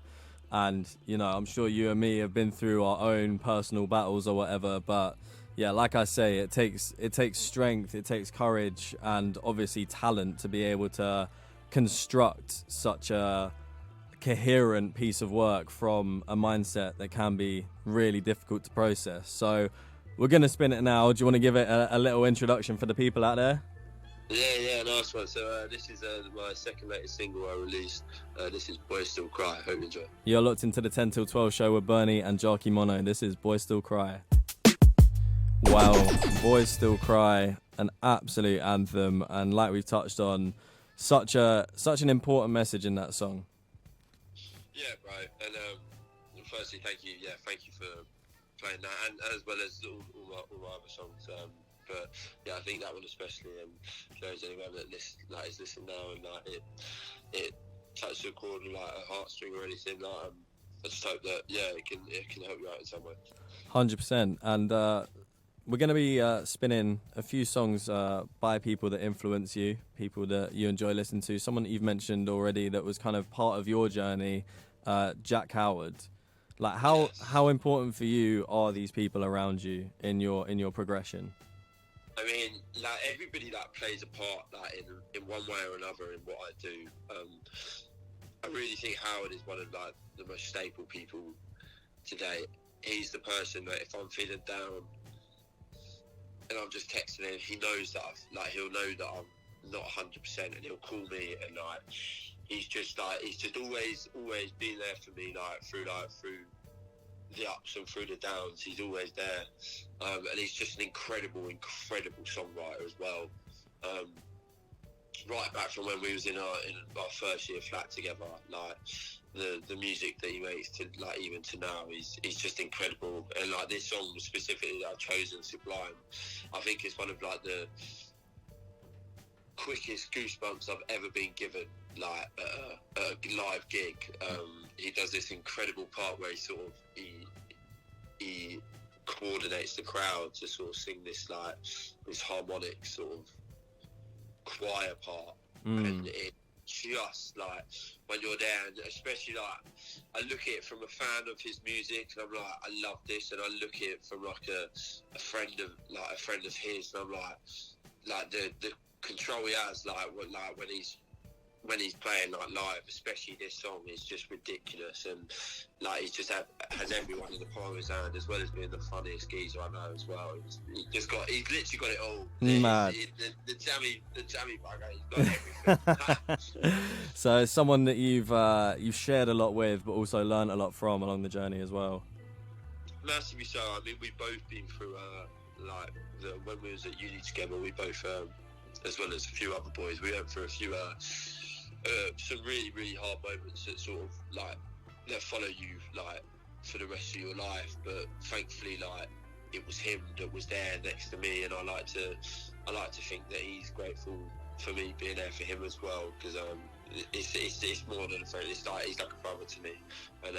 And, you know, I'm sure you and me have been through our own personal battles or whatever, but yeah, like I say, it takes strength, it takes courage, and obviously talent to be able to construct such a coherent piece of work from a mindset that can be really difficult to process. So we're going to spin it now. Do you want to give it a little introduction for the people out there? Yeah, nice one. So this is my second latest single I released. This is Boys Still Cry. Hope you enjoy. You're locked into the 10 till 12 show with Burney and Jarki Monno. This is Boys Still Cry. Wow, Boys Still Cry, an absolute anthem, and like we've touched on, such an important message in that song. Yeah, bro. And firstly, thank you for playing that, and as well as all my other songs. But yeah, I think that one especially, if there's anyone that is listening now and like it touches a chord like a heartstring or anything, like I just hope that it can help you out in some way. 100%. And we're going to be spinning a few songs by people that influence you, people that you enjoy listening to. Someone that you've mentioned already that was kind of part of your journey, Jack Howard. Like how important for you are these people around you in your progression? I mean, like everybody that plays a part like in one way or another in what I do. I really think Howard is one of like the most staple people today. He's the person that if I'm feeling down and I'm just texting him, he knows that he'll know that I'm not 100% and he'll call me, and like he's just always been there for me through the ups and through the downs. He's always there, and he's just an incredible songwriter as well. Right back from when we was in our first year flat together, like the music that he makes to like even to now, he's just incredible. And like this song specifically that I've chosen, Sublime, I think it's one of like the quickest goosebumps I've ever been given, like at a live gig. He does this incredible part where he coordinates the crowd to sort of sing this harmonic sort of choir part, and it just like when you're there, and especially like I look at it from a fan of his music and I'm like, I love this, and I look at it from like a friend of his, and I'm like the control he has when he's playing like live, especially this song, is just ridiculous, and like he just has everyone in the palm of his hand, as well as being the funniest geezer I know as well. He's literally got it all. Mad. The jammy bugger, he's got everything. So it's someone that you've shared a lot with, but also learned a lot from along the journey as well. Massively so. I mean, we've both been through when we was at uni together. We both, as well as a few other boys, we went through a few some really, really hard moments that sort of like that follow you like for the rest of your life. But thankfully, like it was him that was there next to me, and I like to think that he's grateful for me being there for him as well, because it's more than a friend. He's like a brother to me, and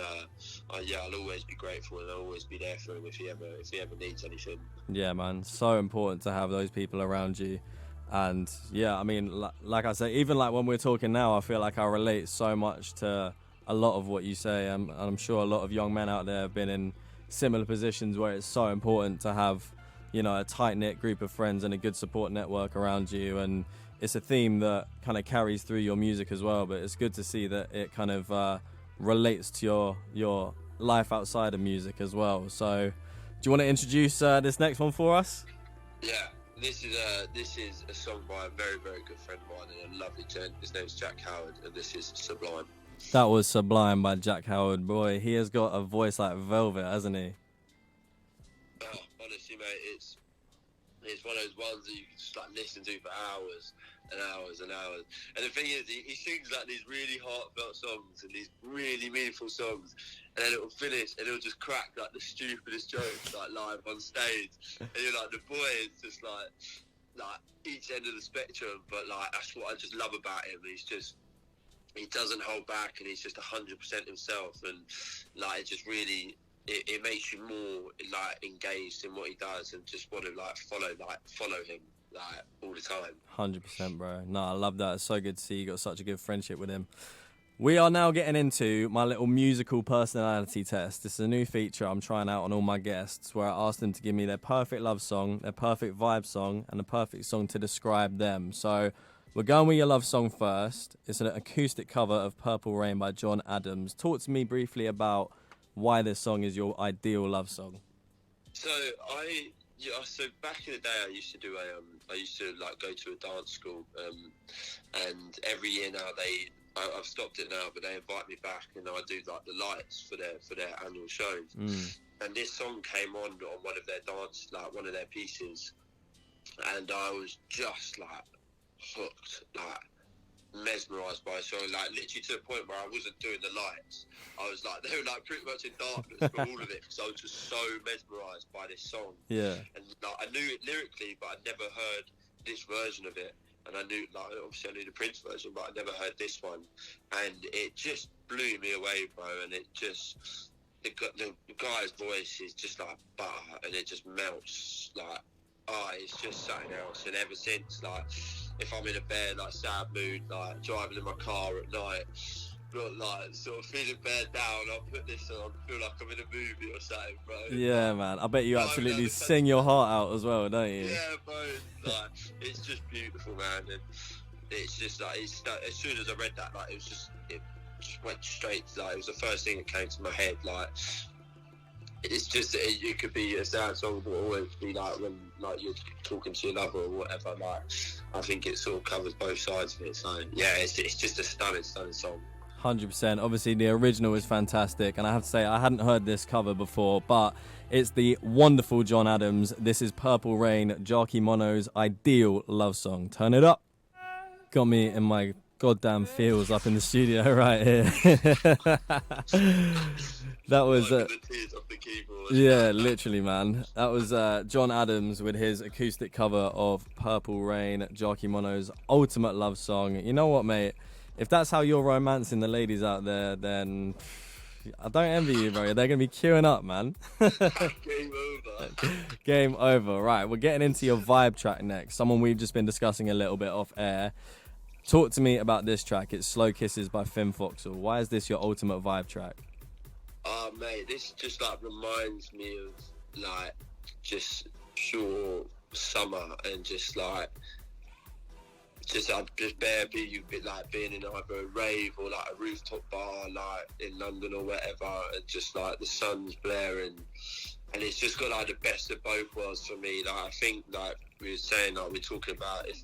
I'll always be grateful, and I'll always be there for him if he ever needs anything. Yeah, man, so important to have those people around you. And yeah, I mean, like I say, even like when we're talking now, I feel like I relate so much to a lot of what you say. I'm sure a lot of young men out there have been in similar positions where it's so important to have, you know, a tight-knit group of friends and a good support network around you. And it's a theme that kind of carries through your music as well, but it's good to see that it kind of relates to your life outside of music as well. So do you want to introduce this next one for us? Yeah. This is a song by a very, very good friend of mine and a lovely gent. His name's Jack Howard, and this is Sublime. That was Sublime by Jack Howard. Boy, he has got a voice like velvet, hasn't he? Oh, honestly, mate, it's one of those ones that you can just like listen to for hours and hours and hours. And the thing is, he sings like these really heartfelt songs and these really meaningful songs, and then it'll finish and it'll just crack like the stupidest jokes like live on stage, and you're like, the boy is just like each end of the spectrum, but like that's what I just love about him. He doesn't hold back, and he's just 100% himself, and like it just really it makes you more like engaged in what he does and just want to like follow him like all the time. 100%, bro. No, I love that. It's so good to see you got such a good friendship with him. We are now getting into my little musical personality test. This is a new feature I'm trying out on all my guests, where I ask them to give me their perfect love song, their perfect vibe song, and a perfect song to describe them. So we're going with your love song first. It's an acoustic cover of Purple Rain by John Adams. Talk to me briefly about why this song is your ideal love song. So back in the day, I used to like go to a dance school, and every year now I've stopped it now, but they invite me back, and I do like the lights for their annual shows. And this song came on one of their one of their pieces, and I was just like hooked, like mesmerised by a song, like literally to the point where I wasn't doing the lights. I was like, they were like pretty much in darkness for all of it, because I was just so mesmerised by this song. Yeah. And like, I knew it lyrically, but I'd never heard this version of it. And I knew, like, obviously I knew the Prince version, but I never heard this one. And it just blew me away, bro. And it just, the guy's voice is just like, bah, and it just melts. Like, it's just something else. And ever since, like, if I'm in a bad, like, sad mood, like, driving in my car at night, got, like, sort of feeling bad down, I'll put this on, feel like I'm in a movie or something, bro. Yeah, man. I bet you absolutely sing your heart out as well, don't you? Yeah, bro. Like, it's just beautiful, man. And it's just, like, as soon as I read that, like, it just went straight, like, it was the first thing that came to my head, like, it's just, it could be a sad song, but always be like when, like, you're talking to your lover or whatever. Like, I think it sort of covers both sides of it. So yeah, it's just a stunning song. 100%. Obviously, the original is fantastic, and I have to say I hadn't heard this cover before, but it's the wonderful John Adams. This is Purple Rain, Jarki Monno's ideal love song. Turn it up. Got me in my goddamn feels up in the studio right here. That was the tears off the keyboard. yeah, literally, man. That was John Adams with his acoustic cover of Purple Rain, Jarki Monno's ultimate love song. You know what, mate? If that's how you're romancing the ladies out there, then I don't envy you, bro. They're going to be queuing up, man. Game over. Game over. Right, we're getting into your vibe track next. Someone we've just been discussing a little bit off air. Talk to me about this track. It's Slow Kisses by Finn Foxall. Why is this your ultimate vibe track? Mate, this just, like, reminds me of, like, just pure summer and just, like, just bare be like being in either a rave or like a rooftop bar like in London or whatever, and just like the sun's blaring, and it's just got like the best of both worlds for me. Like, I think, like we were saying, like we're talking about it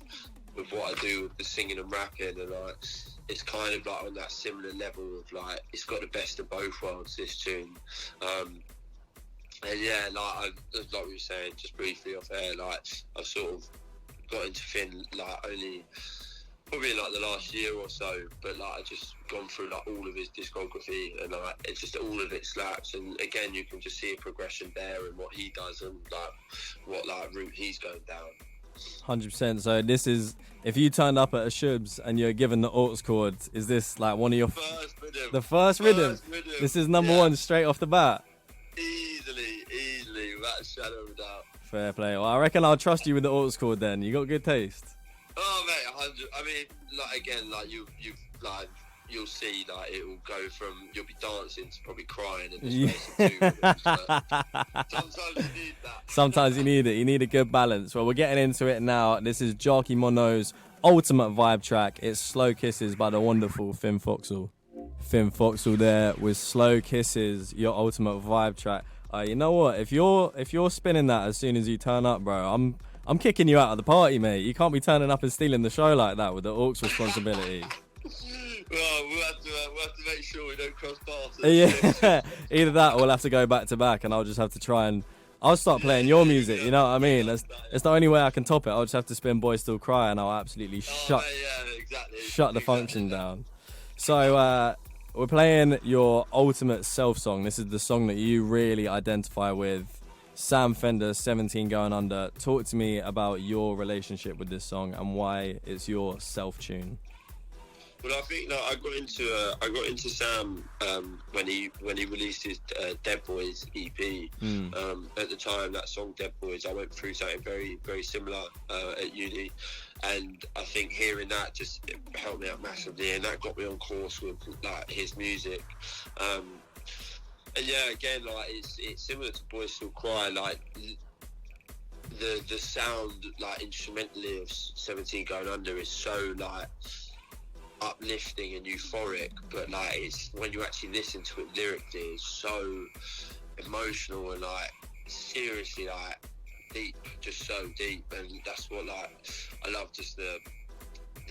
with what I do with the singing and rapping, and like it's kind of like on that similar level of like it's got the best of both worlds, this tune. And yeah, like we were saying just briefly off air, like I've sort of got into Finn like only probably in like the last year or so, but like I just gone through like all of his discography, and like it's just all of it slaps, and again you can just see a progression there in what he does and like what like route he's going down. 100%. So this is, if you turned up at a Shubs and you're given the aux chord, is this like one of your the first rhythm? This is number one straight off the bat. Easily, without a shadow of a doubt. Fair play. Well, I reckon I'll trust you with the aux chord then. You got good taste. Oh mate, 100. I mean, like again, like you'll see, like it will go from you'll be dancing to probably crying in the space of 2 minutes. Sometimes you need that. Sometimes you need it. You need a good balance. Well, we're getting into it now. This is Jarki Monno's ultimate vibe track. It's Slow Kisses by the wonderful Finn Foxall. Finn Foxall there with Slow Kisses, your ultimate vibe track. You know what? If you're spinning that as soon as you turn up, bro, I'm kicking you out of the party, mate. You can't be turning up and stealing the show like that with the aux responsibility. Well, we'll have to make sure we don't cross paths. Yeah, either that or we'll have to go back to back, and I'll just have to try and I'll start playing your music. You know what I mean? It's the only way I can top it. I'll just have to spin Boys Still Cry, and I'll absolutely shut the function down. So we're playing your ultimate self song. This is the song that you really identify with. Sam Fender, 17 Going Under. Talk to me about your relationship with this song and why it's your self tune. Well, I think that I got into Sam when he released his Dead Boys EP. At the time, that song Dead Boys, I went through something very, very similar at uni, and I think hearing that just helped me out massively, and that got me on course with like his music. And yeah, again, like it's similar to Boys Still Cry, like the sound like instrumentally of 17 Going Under is so like uplifting and euphoric, but like it's when you actually listen to it lyrically, it's so emotional and like seriously like deep, just so deep, and that's what like I love, just the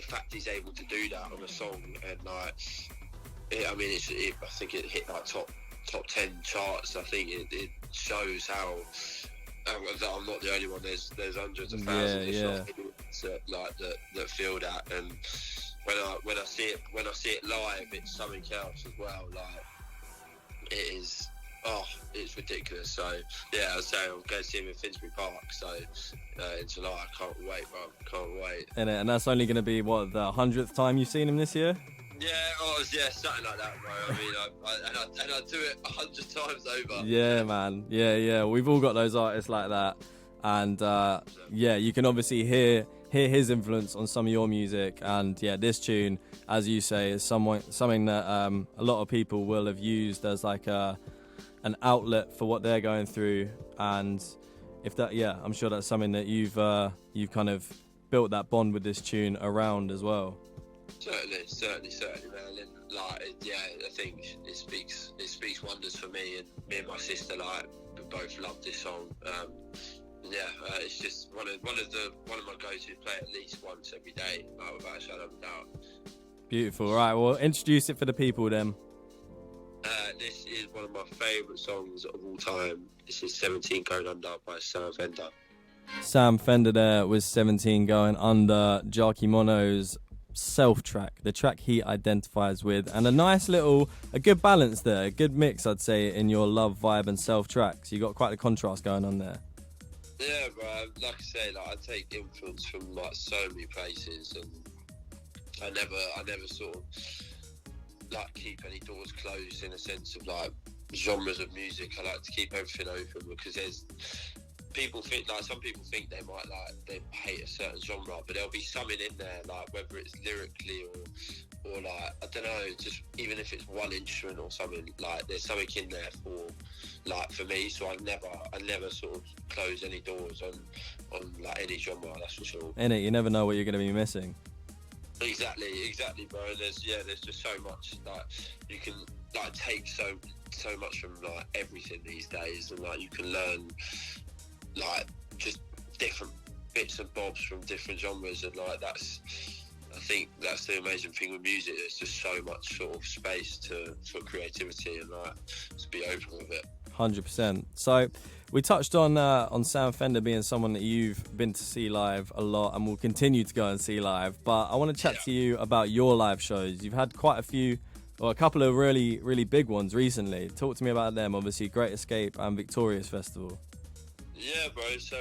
fact he's able to do that on a song, and like I think it hit like top 10 charts. I think it shows how that I'm not the only one. There's hundreds of thousands of songs that feel that, and when I see it live, it's something else as well. Like it is. Oh, it's ridiculous. So yeah, I was saying I'm going to see him in Finsbury Park. So in July, I can't wait, bro. Can't wait. And that's only going to be what, the 100th time you've seen him this year? Yeah, something like that, bro. I mean, I do it 100 times over. Yeah, man. Yeah. We've all got those artists like that, and yeah, you can obviously hear his influence on some of your music. And yeah, this tune, as you say, is something that a lot of people will have used as like an outlet for what they're going through. And if that, yeah, I'm sure that's something that you've kind of built that bond with this tune around as well. Certainly, man. And like, yeah, I think it speaks wonders for me and my sister. Like, we both love this song. It's just one of my go-to. Play at least once every day, like, without a shadow of a doubt. Beautiful. All right, well, introduce it for the people then. This is one of my favourite songs of all time. This is 17 Going Under by Sam Fender. Sam Fender there with 17 Going Under, Jarki Monno's self-track, the track he identifies with, and a good balance there, a good mix, I'd say, in your love vibe and self-tracks. You got quite a contrast going on there. Yeah, bro. Like I say, like, I take influence from like so many places, and I never sort of like keep any doors closed in a sense of like genres of music. I like to keep everything open, because there's some people think they hate a certain genre, but there'll be something in there, like whether it's lyrically or like, I don't know, just even if it's one instrument or something, like there's something in there for me. So I never sort of close any doors on like any genre, that's for sure. You never know what you're going to be missing. Exactly, bro. There's just so much, like, you can like take so much from like everything these days, and like you can learn like just different bits and bobs from different genres, and like I think that's the amazing thing with music. There's just so much sort of space for creativity, and like to be open with it. 100%. So we touched on Sam Fender being someone that you've been to see live a lot and will continue to go and see live, but I want to chat to you about your live shows. You've had quite a couple of really, really big ones recently. Talk to me about them. Obviously, Great Escape and Victorious Festival. Yeah, bro. So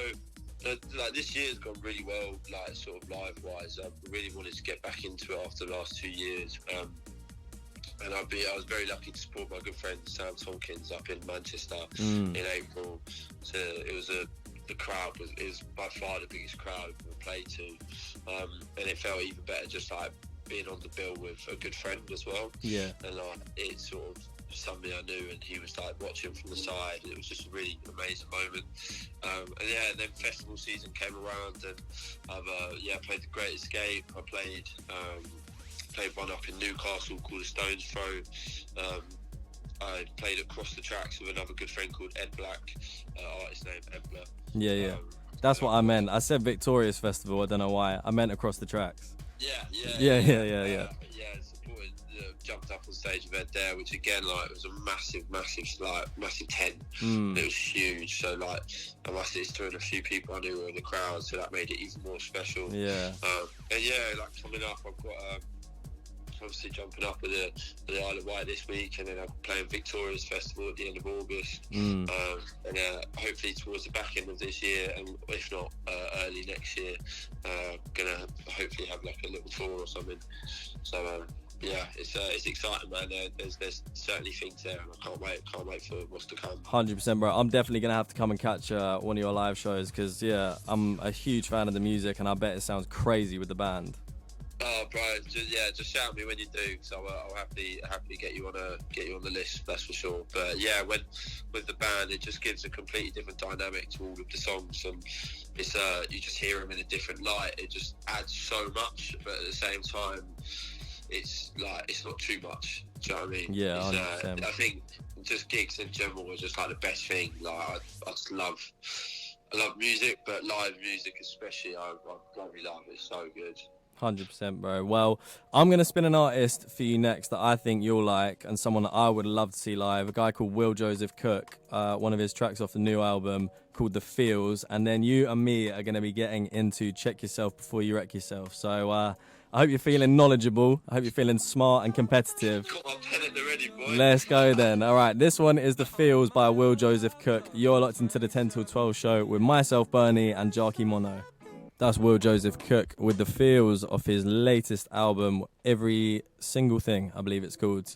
like this year's gone really well, like sort of live wise. I really wanted to get back into it after the last 2 years. And I was very lucky to support my good friend Sam Tompkins up in Manchester in April. So the crowd was by far the biggest crowd we played to, and it felt even better just like being on the bill with a good friend as well. Yeah, and it's sort of somebody I knew, and he was like watching from the side, and it was just a really amazing moment. And then festival season came around, and I've played the Great Escape. I played one up in Newcastle called a Stone's Throw. I played across the tracks with another good friend called Ed Black, artist name Ed Black. Yeah. That's what I meant. I said Victorious Festival, I don't know why. I meant across the tracks. Yeah. Supported, jumped up on stage with Ed there, which again, like, it was a massive tent. It was huge. So like, I must have thrown a few people I knew were in the crowd, so that made it even more special. Yeah. Like coming up, I've got obviously jumping up with the Isle of Wight this week, and then I'm playing Victorious Festival at the end of August, and hopefully towards the back end of this year, and if not early next year, gonna hopefully have like a little tour or something. So it's exciting, man. There's certainly things there, and I can't wait for what's to come. 100%, bro. I'm definitely gonna have to come and catch one of your live shows, because I'm a huge fan of the music, and I bet it sounds crazy with the band. Oh, bro, just shout me when you do, because I'll happily get you on the list, that's for sure. But yeah, with the band, it just gives a completely different dynamic to all of the songs, and it's you just hear them in a different light. It just adds so much, but at the same time, it's like it's not too much. Do you know what I mean? Yeah, I think just gigs in general are just like the best thing. Like I love music, but live music especially, I bloody love it. It's so good. 100%, bro. Well, I'm going to spin an artist for you next that I think you'll like, and someone that I would love to see live, a guy called Will Joseph Cook, one of his tracks off the new album, called The Feels, and then you and me are going to be getting into Check Yourself Before You Wreck Yourself. So I hope you're feeling knowledgeable. I hope you're feeling smart and competitive. Got my pen at the ready, boy. Let's go then. All right, this one is The Feels by Will Joseph Cook. You're locked into the 10 till 12 show with myself, Burney, and Jarki Monno. That's Will Joseph Cook with The Feels off his latest album, Every Single Thing, I believe it's called.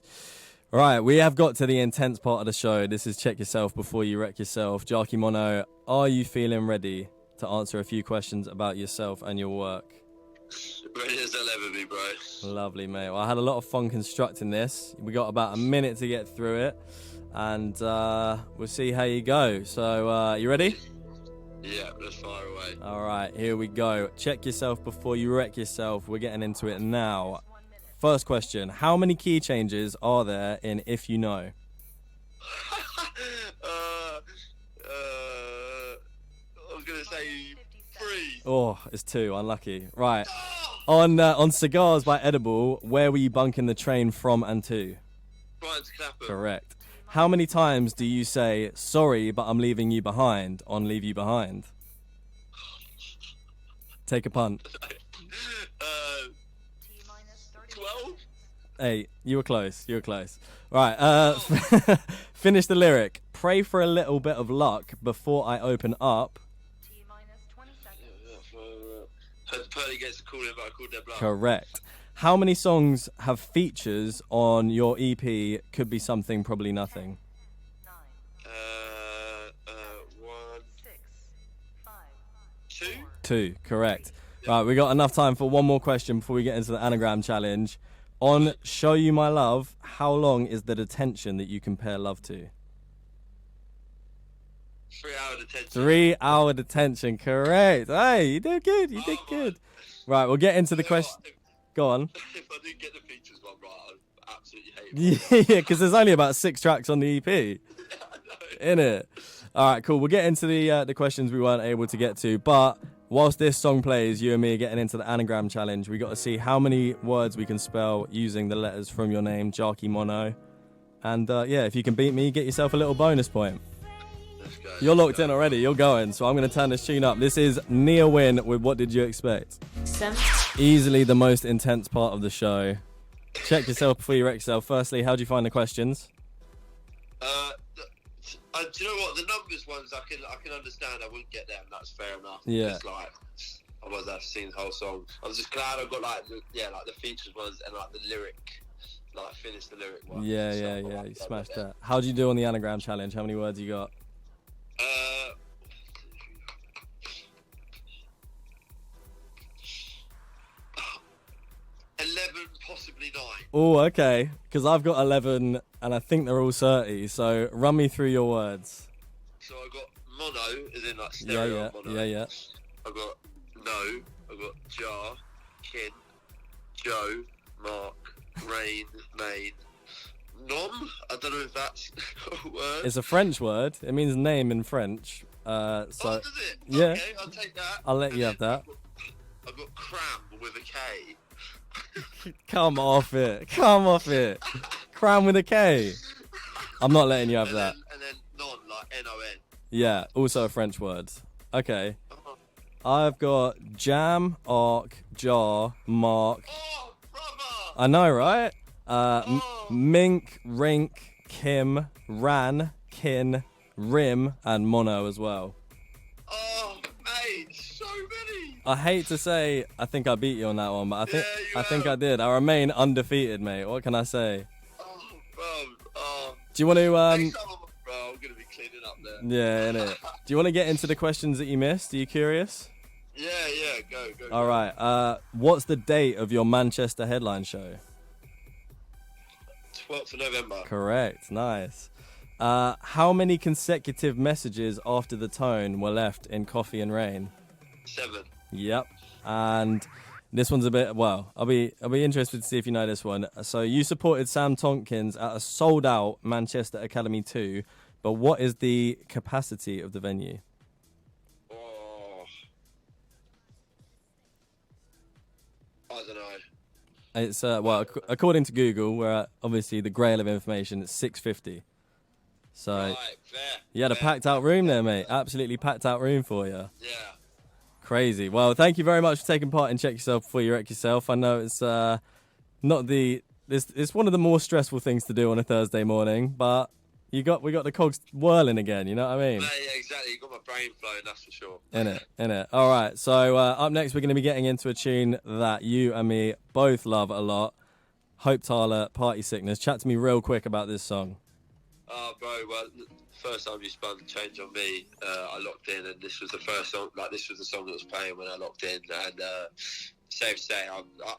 All right, we have got to the intense part of the show. This is Check Yourself Before You Wreck Yourself. Jarki Monno, are you feeling ready to answer a few questions about yourself and your work? Ready as I'll ever be, bro. Lovely, mate. Well, I had a lot of fun constructing this. We got about a minute to get through it, and we'll see how you go. So, you ready? Yeah, let's fire away. All right, here we go. Check yourself before you wreck yourself. We're getting into it now. First question. How many key changes are there in If You Know? I was going to say 3. Oh, it's 2. Unlucky. Right. On Cigars by Edible, where were you bunking the train from and to? Brian to Clapham. Correct. How many times do you say, sorry, but I'm leaving you behind, on Leave You Behind? Take a punt. 12? 8. You were close. You were close. Right. Finish the lyric. Pray for a little bit of luck before I open up. Pearly gets a call in, but I called their bluff. Correct. How many songs have features on your EP? Could be something, probably nothing. 1, 2. 2, correct. Right, we got enough time for one more question before we get into the anagram challenge. On Show You My Love, how long is the detention that you compare love to? 3-hour detention. 3-hour detention, correct. Hey, you did good. You did good. Right, we'll get into the question. Go on. If I didn't get the features one right, I'd absolutely hate it. Yeah, because there's only about 6 tracks on the EP. Innit? All right, cool. We'll get into the questions we weren't able to get to. But whilst this song plays, you and me are getting into the anagram challenge. We got to see how many words we can spell using the letters from your name, Jarki Monno. And yeah, if you can beat me, get yourself a little bonus point. Let's go. You're locked in already. You're going. So I'm going to turn this tune up. This is Nia Win with What Did You Expect? Easily the most intense part of the show. Check yourself before you wreck yourself. Firstly, how do you find the questions? Do you know what? The numbers ones I can understand. I wouldn't get them. That's fair enough. Yeah. It's like, otherwise I've seen the whole song. I was just glad I got like the features ones and like the lyric, like finished the lyric one. Yeah. You smashed that. How do you do on the anagram challenge? How many words you got? 11, possibly 9. Oh, okay. Because I've got 11, and I think they're all 30. So run me through your words. So I got mono, as in like stereo mono. Yeah. I got no. I got jar, kin, Joe, Mark, rain, main, nom. I don't know if that's a word. It's a French word. It means name in French. So does it? Yeah. Okay, I'll take that. I'll let you have that. I got cram with a K. Come off it. Cram with a K. I'm not letting you have that. And then non, like N-O-N. Yeah, also a French word. Okay. I've got jam, arc, jar, mark. Oh, brother! I know, right? Mink, rink, Kim, ran, kin, rim, and mono as well. Oh, mate, so many. I hate to say I think I beat you on that one, but I think have. I did. I remain undefeated, mate. What can I say? Oh, bro. Do you want to Next time I'm gonna be cleaning up there. Yeah, innit. Do you want to get into the questions that you missed? Are you curious? Yeah, go. All right. What's the date of your Manchester headline show? 12th of November. Correct. Nice. How many consecutive messages after the tone were left in Coffee and Rain? 7. Yep. And this one's a bit, well, I'll be interested to see if you know this one. So you supported Sam Tompkins at a sold-out Manchester Academy 2, but what is the capacity of the venue? Oh, I don't know. It's, well, according to Google, where obviously the grail of information, it's 650. So Right, fair. you had a packed out room there, mate. Absolutely packed out room for you. Yeah. Crazy. Well, thank you very much for taking part in Check Yourself Before You Wreck Yourself. I know it's it's one of the more stressful things to do on a Thursday morning, but we got the cogs whirling again, you know what I mean? Yeah, exactly. You got my brain flowing, that's for sure. In it. All right, so up next we're going to be getting into a tune that you and me both love a lot. Hope Thaler, Party Sickness. Chat to me real quick about this song. Oh, bro, well, first time you spun Change on Me, I locked in, and this was the first song, like, this was the song that was playing when I locked in, and safe to say,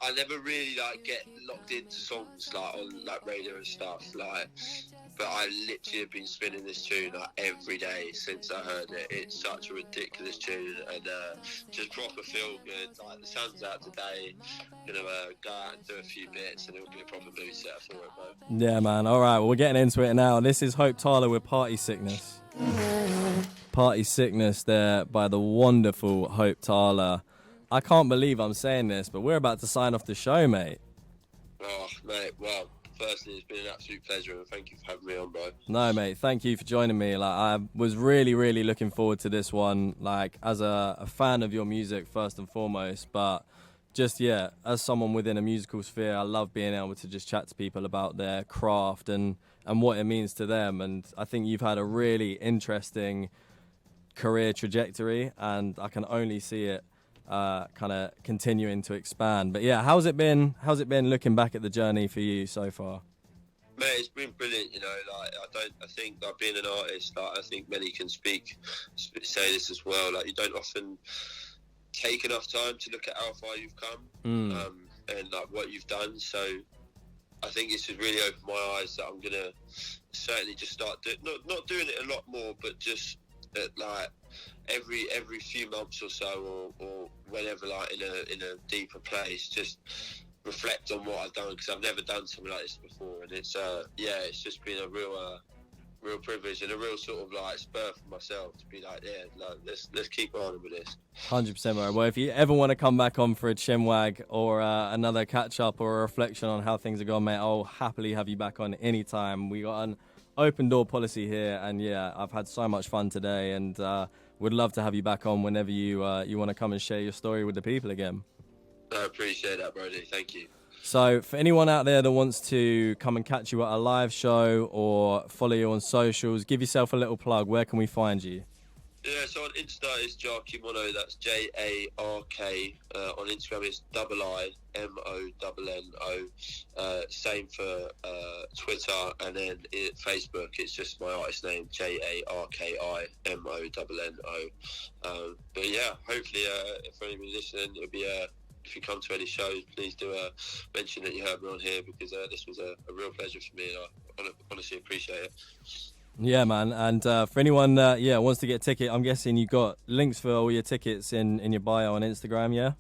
I never really, like, get locked into songs, like, on, like, radio and stuff, like, but I literally have been spinning this tune, like, every day since I heard it. It's such a ridiculous tune, and just proper feel good. Like, the sun's out today, gonna go out and do a few bits, and it'll be a proper mood setter for it, bro. Yeah, man. All right, well, we're getting into it now. This is Hope Thaler with Party Sickness. Party Sickness there by the wonderful Hope Thaler. I can't believe I'm saying this, but we're about to sign off the show, mate. Oh, mate, well, firstly, it's been an absolute pleasure, and thank you for having me on, bro. No, mate, thank you for joining me. Like, I was really, really looking forward to this one, like, as a fan of your music, first and foremost, but just, yeah, as someone within a musical sphere, I love being able to just chat to people about their craft and what it means to them, and I think you've had a really interesting career trajectory, and I can only see it kind of continuing to expand. But yeah, how's it been looking back at the journey for you so far? Mate, it's been brilliant, you know, like, I think, like, being an artist, like, I think many can say this as well, like, you don't often take enough time to look at how far you've come, and, like, what you've done, so I think this has really opened my eyes that I'm gonna certainly just start not doing it a lot more, but just like every few months or so, or whenever, like, in a deeper place, just reflect on what I've done, because I've never done something like this before, and it's it's just been a real privilege and a real sort of, like, spur for myself to be like, yeah, like, let's keep on with this. 100%, bro. Well, if you ever want to come back on for a chinwag or another catch up or a reflection on how things are going, mate, I'll happily have you back on anytime. We got an open door policy here, and yeah, I've had so much fun today, and would love to have you back on whenever you want to come and share your story with the people again. I appreciate that, Brody. Thank you. So for anyone out there that wants to come and catch you at a live show or follow you on socials, give yourself a little plug. Where can we find you? Yeah, so on Insta it's Jarki Monno, that's Jark. On Instagram it's IIMONNO. Same for Twitter, and then Facebook it's just my artist name, JARKIMONNO. But yeah, hopefully if anybody listening, it'll be if you come to any shows, please do mention that you heard me on here, because this was a real pleasure for me, and I honestly appreciate it. Yeah, man. And for anyone that wants to get a ticket, I'm guessing you got links for all your tickets in your bio on Instagram, yeah?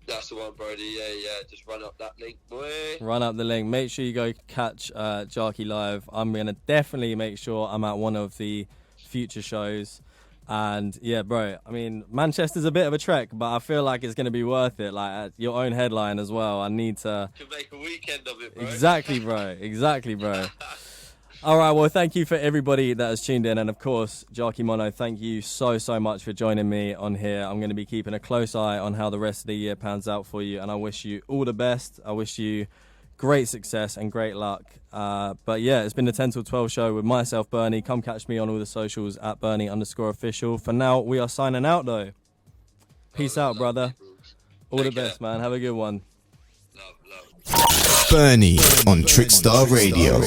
That's the one, Brody. Yeah. Just run up that link, boy. Run up the link. Make sure you go catch Jarki live. I'm going to definitely make sure I'm at one of the future shows. And yeah, bro, I mean, Manchester's a bit of a trek, but I feel like it's going to be worth it. Like, at your own headline as well. I need to... You can make a weekend of it, bro. Exactly, bro. All right, well, thank you for everybody that has tuned in. And of course, Jarki Monno, thank you so much for joining me on here. I'm going to be keeping a close eye on how the rest of the year pans out for you. And I wish you all the best. I wish you great success and great luck. But yeah, it's been the 10 till 12 show with myself, Burney. Come catch me on all the socials at Burney_official. For now, we are signing out, though. Peace out, brother. All the best, man. Have a good one. Love. Burney on Trickstar Radio.